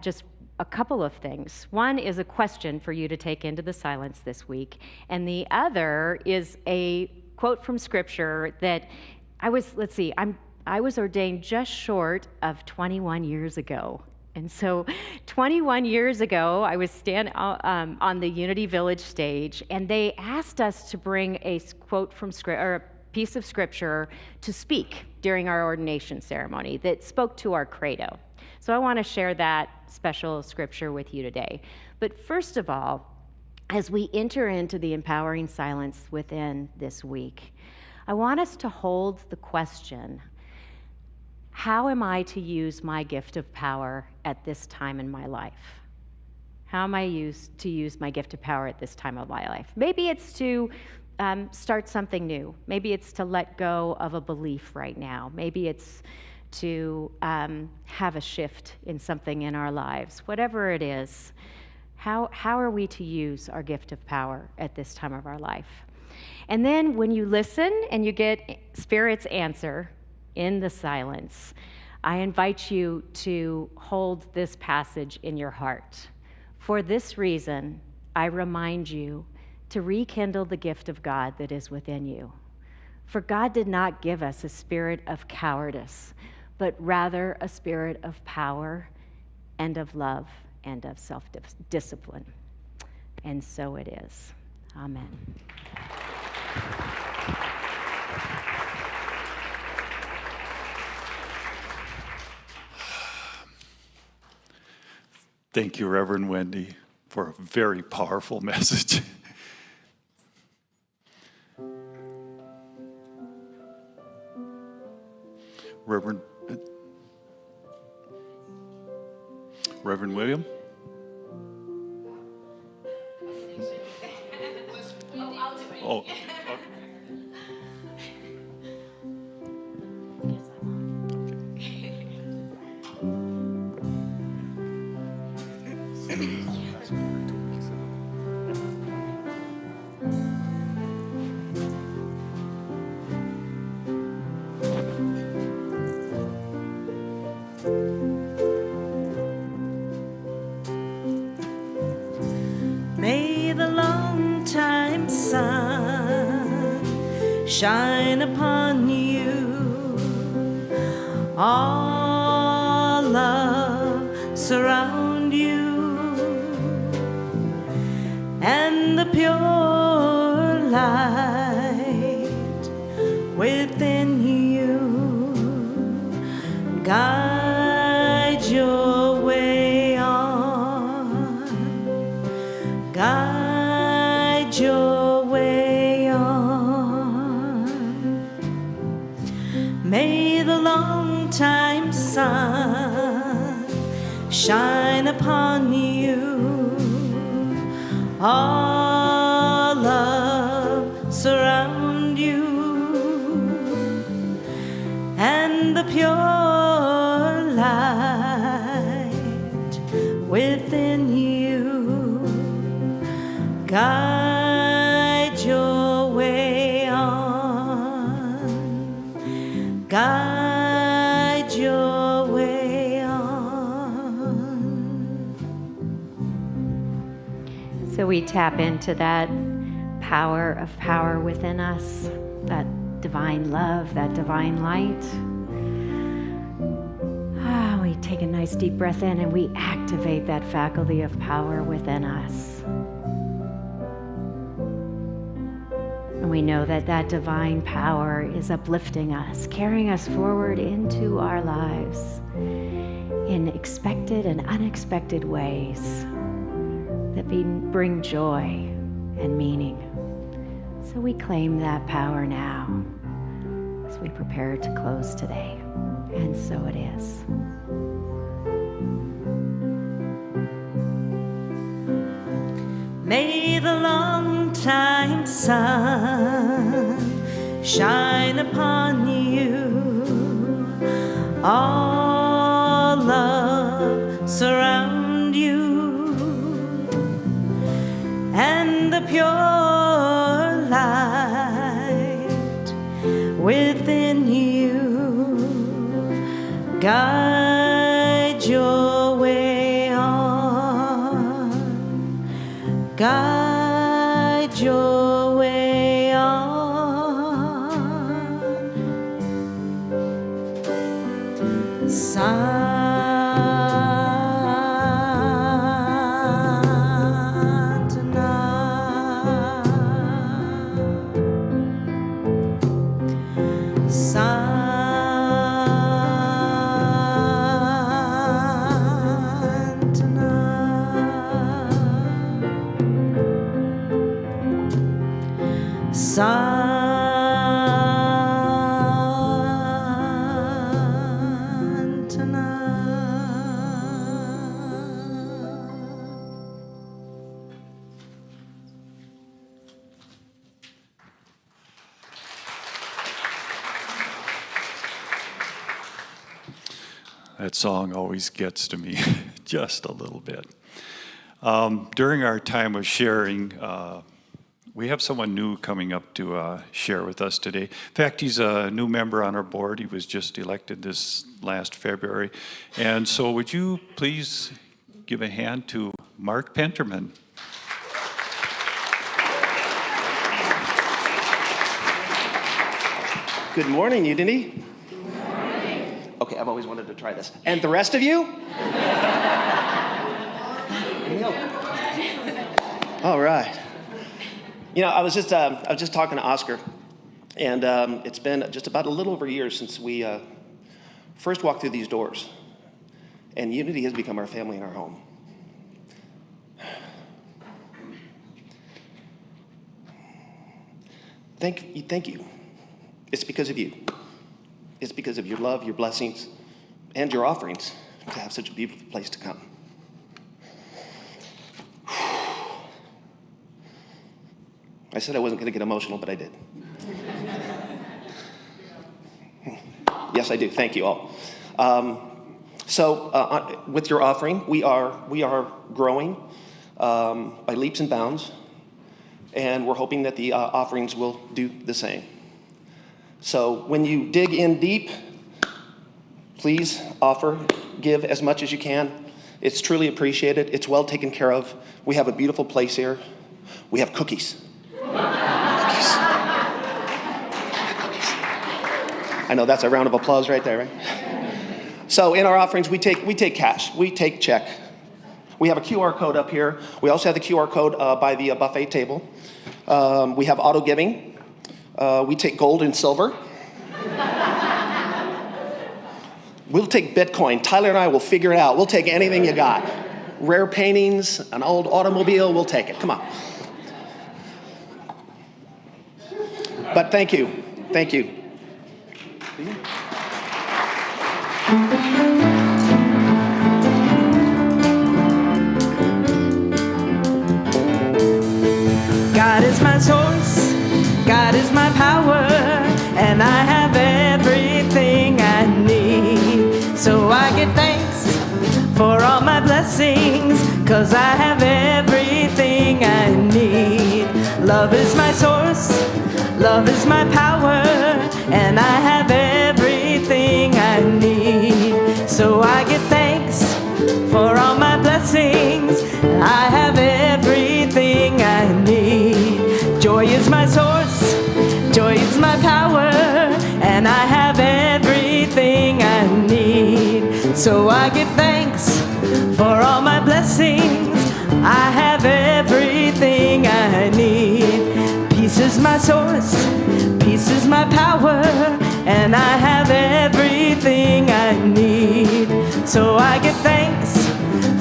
just a couple of things. One is a question for you to take into the silence this week, and the other is a quote from Scripture that I was ordained just short of 21 years ago. And so 21 years ago, I was on the Unity Village stage, and they asked us to bring a quote from Scripture, or a piece of Scripture to speak during our ordination ceremony that spoke to our credo. So I want to share that special Scripture with you today. But first of all, as we enter into the empowering silence within this week, I want us to hold the question, how am I to use my gift of power at this time in my life? How am I to use my gift of power at this time of my life? Maybe it's to start something new. Maybe it's to let go of a belief right now. Maybe it's to have a shift in something in our lives. Whatever it is, how are we to use our gift of power at this time of our life? And then when you listen and you get Spirit's answer in the silence, I invite you to hold this passage in your heart. For this reason, I remind you to rekindle the gift of God that is within you. For God did not give us a spirit of cowardice, but rather a spirit of power and of love and of self-discipline. And so it is. Amen. Thank you, Reverend Wendy, for a very powerful message. Reverend William? Oh, okay. May the long time sun shine upon you. All love surround you, and the pure light within you guide your way on. guide your way on. May the long time sun shine upon you. All love surround you, and the pure light within you guide your way on. Guide your way on. So we tap into that power within us, that divine love, that divine light. We take a nice deep breath in and we activate that faculty of power within us. And we know that that divine power is uplifting us, carrying us forward into our lives in expected and unexpected ways that bring joy and meaning. So we claim that power now as we prepare to close today. And so it is. May the long time sun shine upon you. All love surround you, and the pure light within you guide your way on. Guide your way on. That song always gets to me just a little bit. During our time of sharing, we have someone new coming up to share with us today. In fact, he's a new member on our board. He was just elected this last February. And so would you please give a hand to Mark Penterman. Good morning, Unity. Good morning. Okay, I've always wanted to try this. And the rest of you? All right. You know, I was just talking to Oscar, and it's been just about a little over a year since we first walked through these doors, and Unity has become our family and our home. Thank you. It's because of you. It's because of your love, your blessings, and your offerings to have such a beautiful place to come. I said I wasn't going to get emotional, but I did. Yes, I do. Thank you all. So with your offering, we are growing by leaps and bounds, and we're hoping that the offerings will do the same. So when you dig in deep, please give as much as you can. It's truly appreciated. It's well taken care of. We have a beautiful place here. We have cookies. I know that's a round of applause right there, right? So in our offerings, we take cash. We take check. We have a QR code up here. We also have the QR code by the buffet table. We have auto giving. We take gold and silver. We'll take Bitcoin. Tyler and I will figure it out. We'll take anything you got. rare paintings, an old automobile, we'll take it. Come on. But thank you. Thank you. God is my source, God is my power, and I have everything I need. So I give thanks for all my blessings, 'cause I have everything I need. Love is my source, love is my power, and I have everything I need. So I give thanks for all my blessings, I have everything I need. Joy is my source, joy is my power, and I have everything I need. So I give thanks for all my blessings, I have everything I need. Peace is my source, peace is my power, and I have everything I need. So I give thanks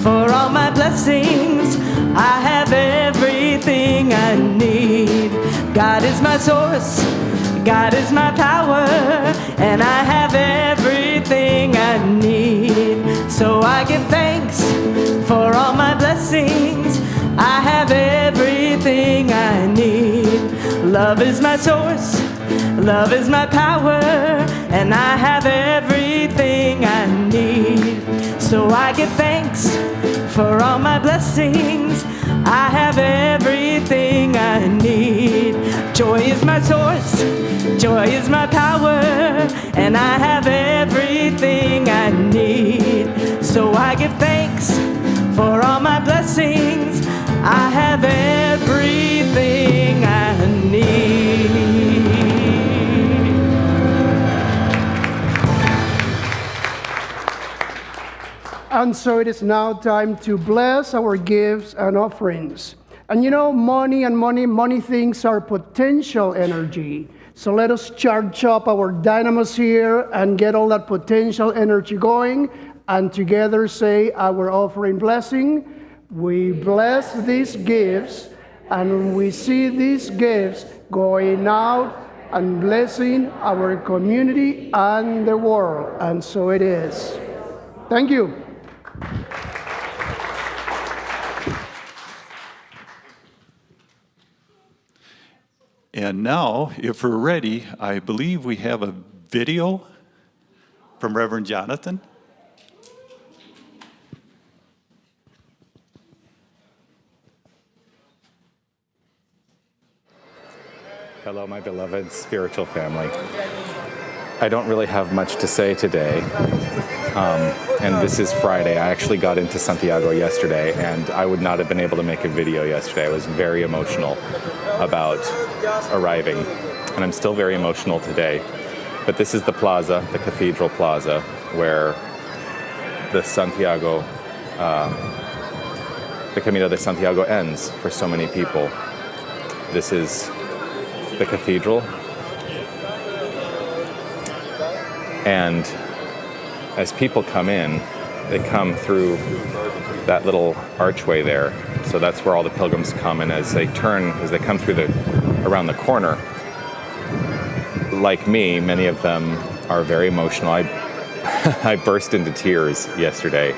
for all my blessings, I have everything I need. God is my source, God is my power, and I have everything I need. So I give thanks for all my blessings, I have everything I need. Love is my source, love is my power, and I have everything I need. So I give thanks for all my blessings, I have everything I need. Joy is my source, joy is my power, and I have everything I need. So I give thanks for all my blessings, I have everything I need. And so it is now time to bless our gifts and offerings. And you know, money things are potential energy. So let us charge up our dynamos here and get all that potential energy going, and together say our offering blessing. We bless these gifts, and we see these gifts going out and blessing our community and the world. And so it is. Thank you. And now, if we're ready, I believe we have a video from Reverend Jonathan. Hello, my beloved spiritual family. I don't really have much to say today, and this is Friday. I actually got into Santiago yesterday, and I would not have been able to make a video yesterday. I was very emotional about arriving, and I'm still very emotional today. But this is the plaza, the Cathedral Plaza, where the Santiago, the Camino de Santiago ends for so many people. This is the cathedral, and as people come in, they come through that little archway there. So that's where all the pilgrims come, and as they come through around the corner, like me, many of them are very emotional. I burst into tears yesterday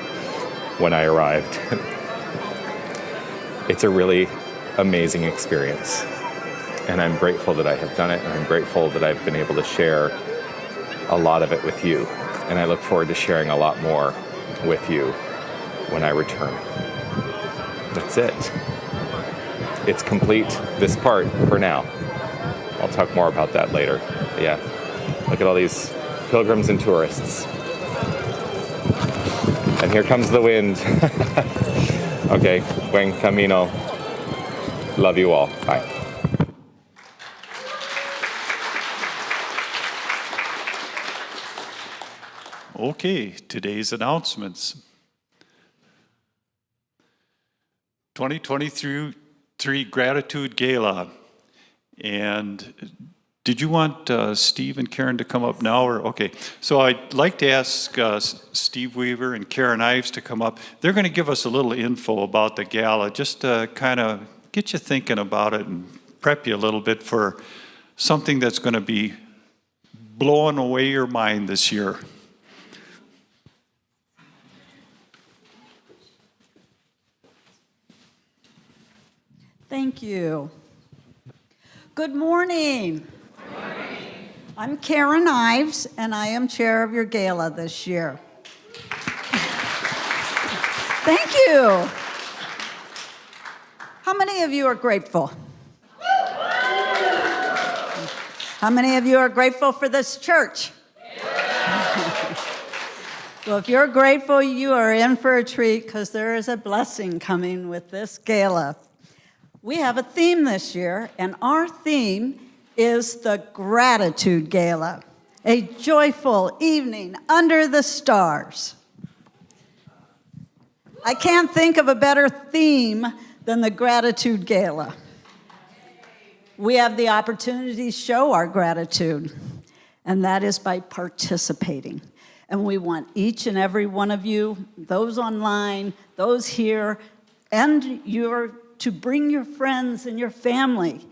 when I arrived. It's a really amazing experience, and I'm grateful that I have done it, and I'm grateful that I've been able to share a lot of it with you. And I look forward to sharing a lot more with you when I return. That's it. It's complete, this part, for now. I'll talk more about that later. But yeah, look at all these pilgrims and tourists. And here comes the wind. Okay, buen camino. Love you all. Bye. Okay, today's announcements. 2023 Gratitude Gala. And Did you want Steve and Karen to come up now, or okay? So I'd like to ask Steve Weaver and Karen Ives to come up. They're going to give us a little info about the gala, just to kind of get you thinking about it and prep you a little bit for something that's going to be blowing away your mind this year. Thank you. Good morning. I'm Karen Ives, and I am chair of your gala this year. Thank you. How many of you are grateful? How many of you are grateful for this church? Well, if you're grateful, you are in for a treat because there is a blessing coming with this gala. We have a theme this year, and our theme is the Gratitude Gala, a joyful evening under the stars. I can't think of a better theme than the Gratitude Gala. We have the opportunity to show our gratitude, and that is by participating. And we want each and every one of you, those online, those here, and to bring your friends and your family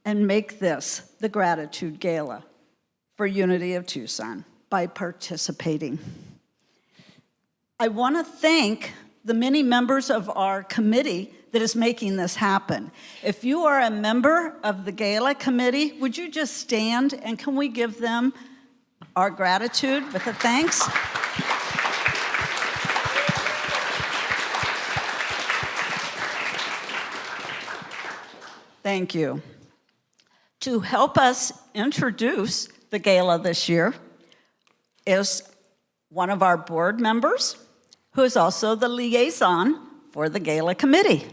and make this the Gratitude Gala for Unity of Tucson by participating. I want to thank the many members of our committee that is making this happen. If you are a member of the Gala Committee, would you just stand and can we give them our gratitude with a thanks? Thank you. To help us introduce the gala this year is one of our board members, who is also the liaison for the Gala Committee,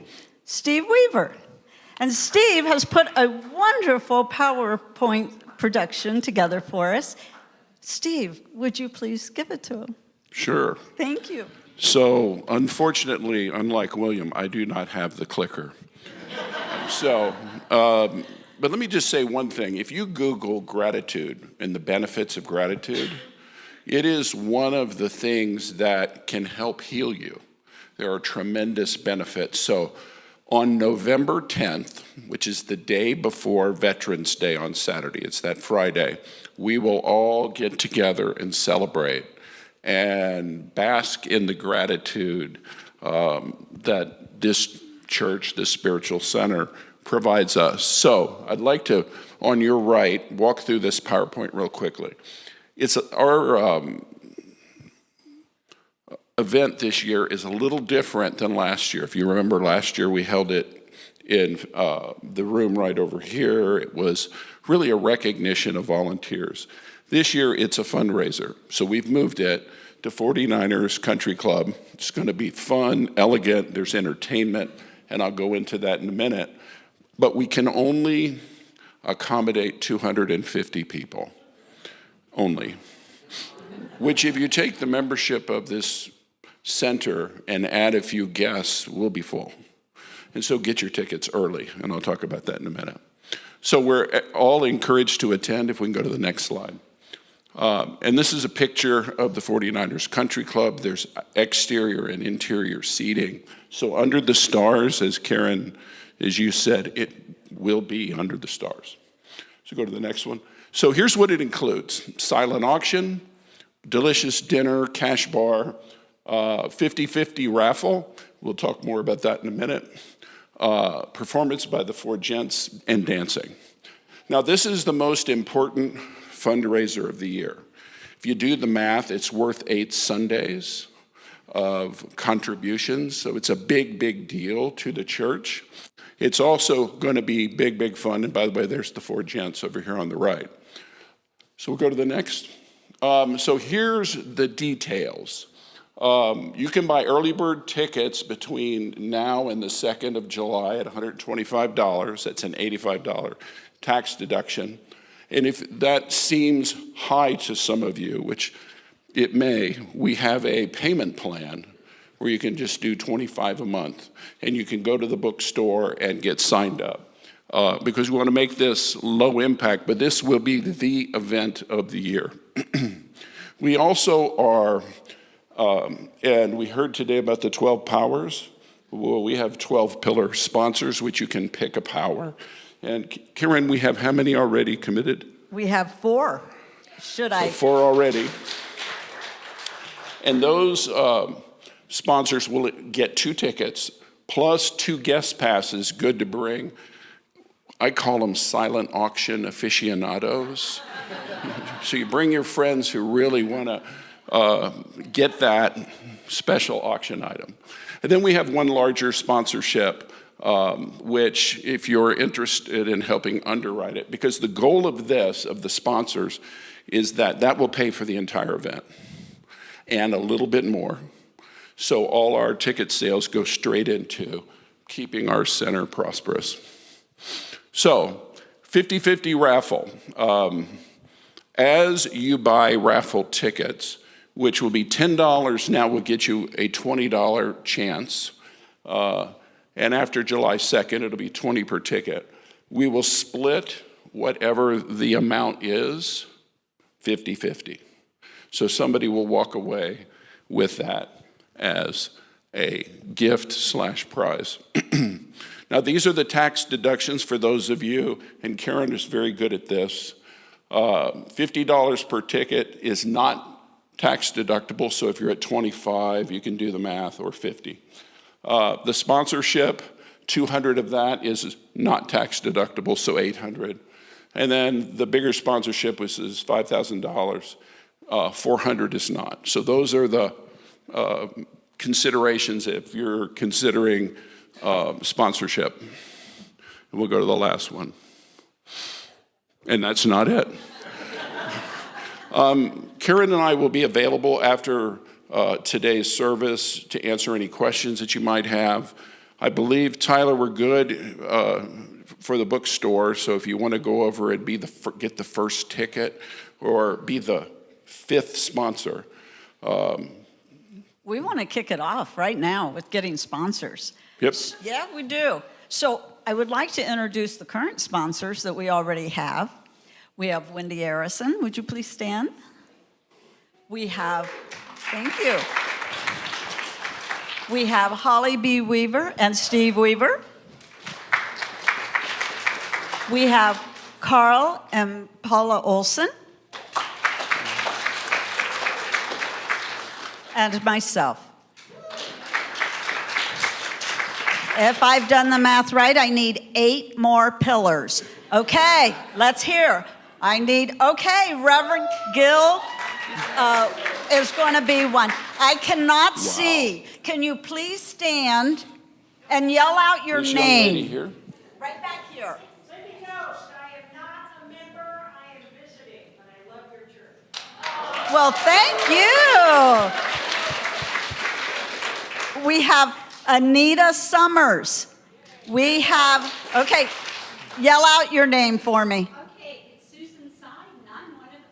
Steve Weaver. And Steve has put a wonderful PowerPoint production together for us. Steve, would you please give it to him? Sure. Thank you. So, unfortunately, unlike William, I do not have the clicker. But let me just say one thing. If you Google gratitude and the benefits of gratitude, it is one of the things that can help heal you. There are tremendous benefits. So on November 10th, which is the day before Veterans Day on Saturday, it's that Friday, we will all get together and celebrate and bask in the gratitude that this church, this spiritual center, provides us. So I'd like to, on your right, walk through this PowerPoint real quickly. It's our event this year is a little different than last year. If you remember last year, we held it in the room right over here. It was really a recognition of volunteers. This year, it's a fundraiser. So we've moved it to 49ers Country Club. It's going to be fun, elegant, there's entertainment, and I'll go into that in a minute. But we can only accommodate 250 people, only. Which if you take the membership of this center and add a few guests, will be full. And so get your tickets early, and I'll talk about that in a minute. So we're all encouraged to attend. If we can go to the next slide. And this is a picture of the 49ers Country Club. There's exterior and interior seating. So under the stars, as Karen, as you said, it will be under the stars. So go to the next one. So here's what it includes. Silent auction, delicious dinner, cash bar, 50-50 raffle. We'll talk more about that in a minute. Performance by the four gents and dancing. Now this is the most important fundraiser of the year. If you do the math, it's worth 8 Sundays of contributions. So it's a big, big deal to the church. It's also going to be big, big fun. And by the way, there's the four gents over here on the right. So we'll go to the next. So here's the details. You can buy early bird tickets between now and the 2nd of July at $125. That's an $85 tax deduction. And if that seems high to some of you, which it may, we have a payment plan where you can just do $25 a month, and you can go to the bookstore and get signed up. because we want to make this low impact, but this will be the event of the year. We also are, and we heard today about the 12 powers. Well, we have 12 pillar sponsors, which you can pick a power. And Karen, we have how many already committed? We have 4. Should I? So 4 already. And those sponsors will get 2 tickets plus 2 guest passes, good to bring. I call them silent auction aficionados. So you bring your friends who really want to get that special auction item. And then we have one larger sponsorship, which if you're interested in helping underwrite it, because the goal of this, of the sponsors, is that will pay for the entire event and a little bit more. So all our ticket sales go straight into keeping our center prosperous. So 50-50 raffle. As you buy raffle tickets, which will be $10 now, will get you a $20 chance. And after July 2nd, it'll be $20 per ticket. We will split whatever the amount is 50-50. So somebody will walk away with that as a gift/prize. Now, these are the tax deductions for those of you, and Karen is very good at this. $50 per ticket is not tax deductible, so if you're at 25, you can do the math, or 50. The sponsorship, 200 of that is not tax deductible, so 800. And then the bigger sponsorship, which is $5,000, 400 is not. So those are the considerations if you're considering sponsorship. And we'll go to the last one. And that's not it. Karen and I will be available after today's service to answer any questions that you might have. I believe, Tyler, we're good for the bookstore, so if you want to go over and get the first ticket or be the 5th sponsor. We want to kick it off right now with getting sponsors. Yep. Yeah, we do. So I would like to introduce the current sponsors that we already have. We have Wendy Arison. Would you please stand? We have, thank you. We have Holly B. Weaver and Steve Weaver. We have Carl and Paula Olson. And myself. If I've done the math right, I need 8 more pillars. Okay, let's hear. Reverend Gill is going to be one. I cannot see. Can you please stand and yell out your This name? young lady here. Right back here. Cindy Ghost, I am not a member, I am visiting, but I love your church. Well, thank you. We have Anita Summers. We have, okay, yell out your name for me. Okay, it's Susan Seiden.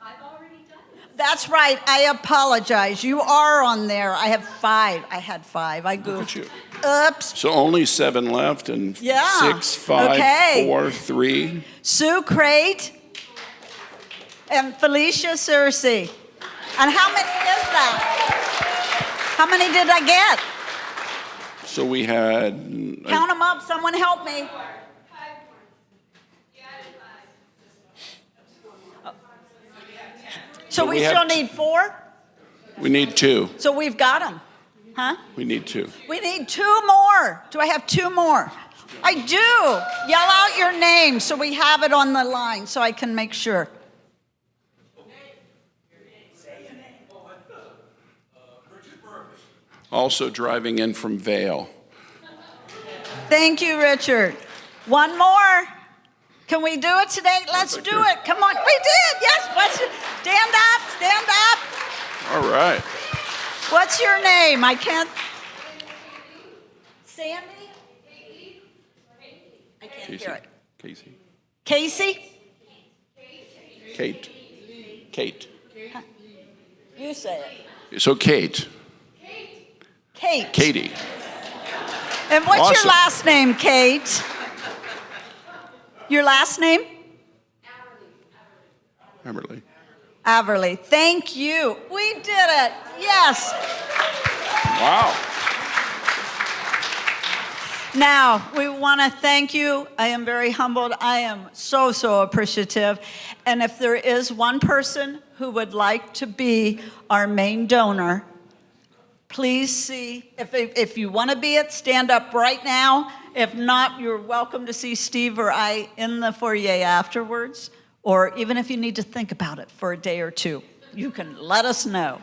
I've already done this. That's right. I apologize. You are on there. I have 5. I had 5. I goofed. Look at you. Oops. So only 7 left, and Yeah. 6, 5, Okay. 4, 3. Sue Crate and Felicia Searcy. And how many is that? How many did I get? So we had. Count them up. Someone help me. So we we have still need 4? We need 2. So we've got them. Huh? We need 2. We need 2 more. Do I have 2 more? I do. Yell out your name so we have it on the line so I can make sure. Also driving in from Vail. Thank you, Richard. One more. Can we do it today? Let's do it. Come on. We did. Yes. Stand up. Stand up. All right. What's your name? I can't. Sandy? I can't hear it. Casey. Casey? Kate. Kate. You say it. So Kate. Kate. Katie. And what's your Awesome. last name, Kate? Your last name? Everly. Averly. Thank you. We did it. Yes. Wow. Now, we want to thank you. I am very humbled. I am so, so appreciative. And if there is one person who would like to be our main donor, please see. If you want to be it, stand up right now. If not, you're welcome to see Steve or I in the foyer afterwards. Or even if you need to think about it for a day or two, you can let us know.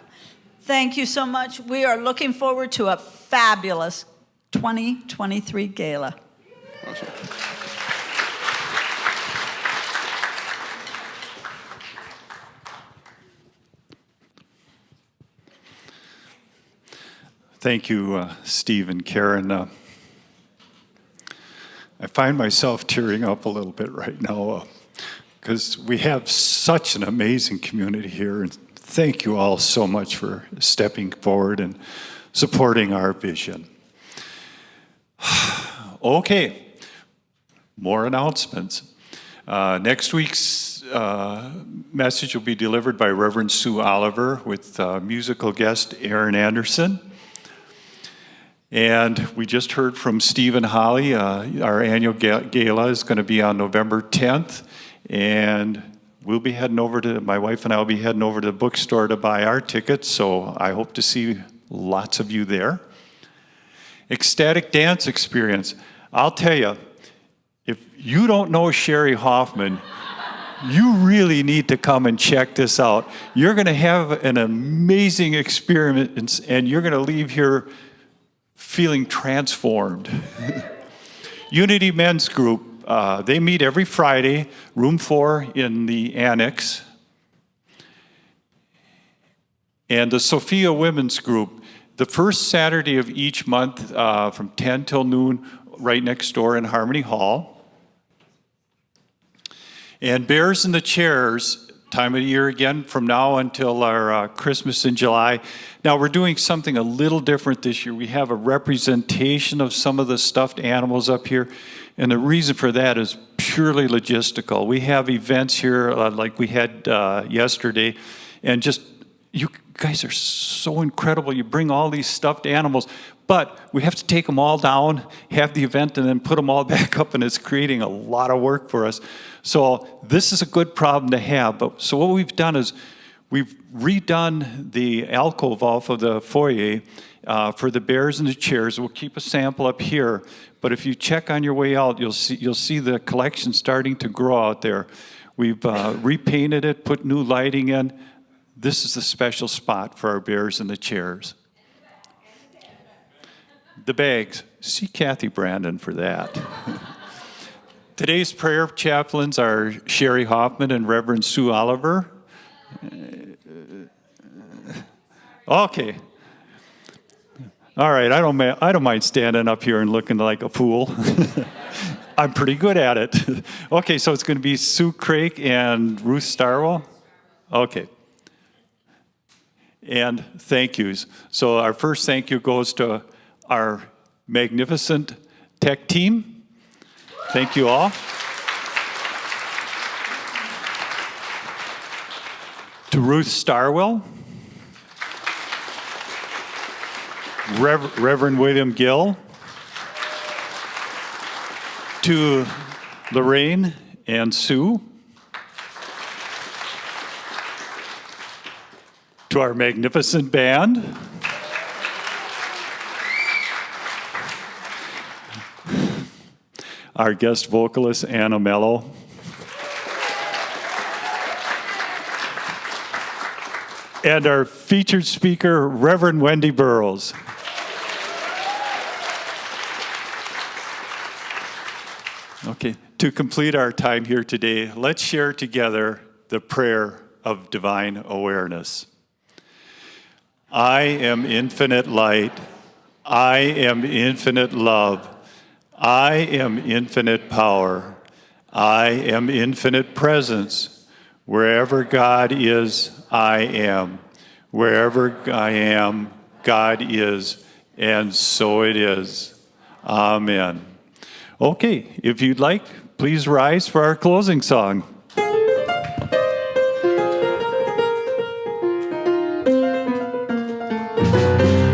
Thank you so much. We are looking forward to a fabulous 2023 gala. Awesome. Thank you, Steve and Karen. I find myself tearing up a little bit right now because we have such an amazing community here. And thank you all so much for stepping forward and supporting our vision. Okay, more announcements. Next week's message will be delivered by Reverend Sue Oliver with musical guest Aaron Anderson. And we just heard from Steve and Holly. Our annual gala is going to be on November 10th. And we'll be heading over to, my wife and I will be heading over to the bookstore to buy our tickets. So I hope to see lots of you there. Ecstatic dance experience. I'll tell you, if you don't know Sherry Hoffman, you really need to come and check this out. You're going to have an amazing experience, and you're going to leave here feeling transformed. Unity Men's Group, they meet every Friday, room 4 in the annex. And the Sophia Women's Group, the first Saturday of each month from 10 till noon, right next door in Harmony Hall. And Bears in the Chairs, time of year again, from now until our Christmas in July. Now we're doing something a little different this year. We have a representation of some of the stuffed animals up here. And the reason for that is purely logistical. We have events here like we had yesterday, and just, you guys are so incredible. You bring all these stuffed animals, but we have to take them all down, have the event, and then put them all back up, and it's creating a lot of work for us. So this is a good problem to have. But so what we've done is we've redone the alcove off of the foyer for the bears and the chairs. We'll keep a sample up here, but if you check on your way out, you'll see the collection starting to grow out there. We've repainted it, put new lighting in. This is the special spot for our bears and the chairs. The bags. See Kathy Brandon for that. Today's prayer chaplains are Sherry Hoffman and Reverend Sue Oliver. Okay. All right, I don't mind standing up here and looking like a fool. I'm pretty good at it. Okay, so it's going to be Sue Craik and Ruth Starwell. Okay. And thank yous. So our first thank you goes to our magnificent tech team. Thank you all. To Ruth Starwell. Reverend William Gill. To Lorraine and Sue. To our magnificent band. Our guest vocalist, Anna Mello. And our featured speaker, Reverend Wendy Burroughs. Okay, to complete our time here today, let's share together the prayer of divine awareness. I am infinite light. I am infinite love. I am infinite power. I am infinite presence. Wherever God is, I am. Wherever I am, God is, and so it is. Amen. Okay, if you'd like, please rise for our closing song.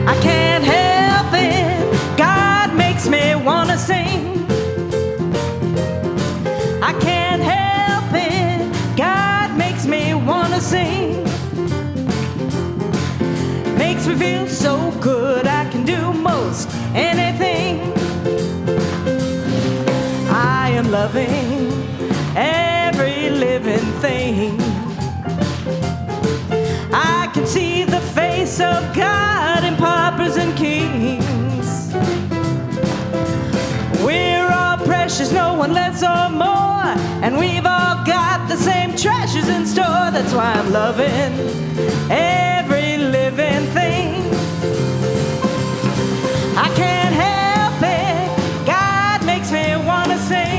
I can't help it, God makes me wanna sing. I can't help it, God makes me wanna sing. Makes me feel so good, I can do most anything. I am loving every living thing. I can see the face of God in paupers and kings. We're all precious, no one less or more, and we've all got the same treasures in store. That's why I'm loving every living thing. I can't help it, God makes me wanna sing.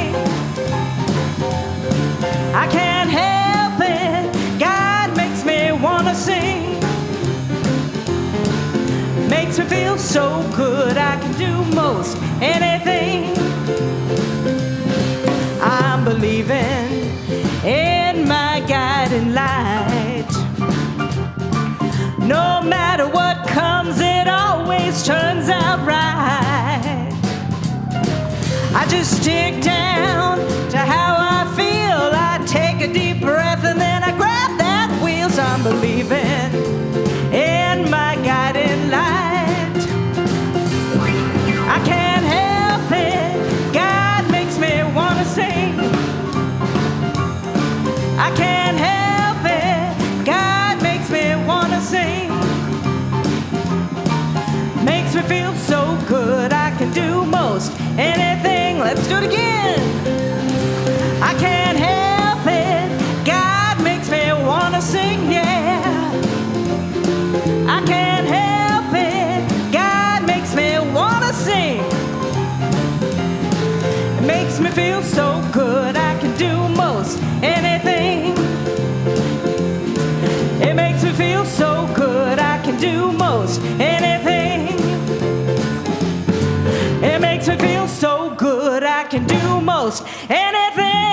I can't help it, God makes me wanna sing. Makes me feel so good, I can do most anything. I'm believing in my guiding light. No matter what comes, it always turns out right. I just stick down to how I feel. I take a deep breath and then I grab that wheel. So I'm believing in my guiding light. I can't help it, God makes me wanna sing. I can't help it, God makes me wanna sing. Makes me feel so good, I can do most anything. Let's do it again. I can't help it, God makes me wanna sing, yeah. I can't help it, God makes me wanna sing. It makes me feel so good, I can do most anything. It makes me feel so good, I can do most anything. It makes me feel so good, I can do most anything.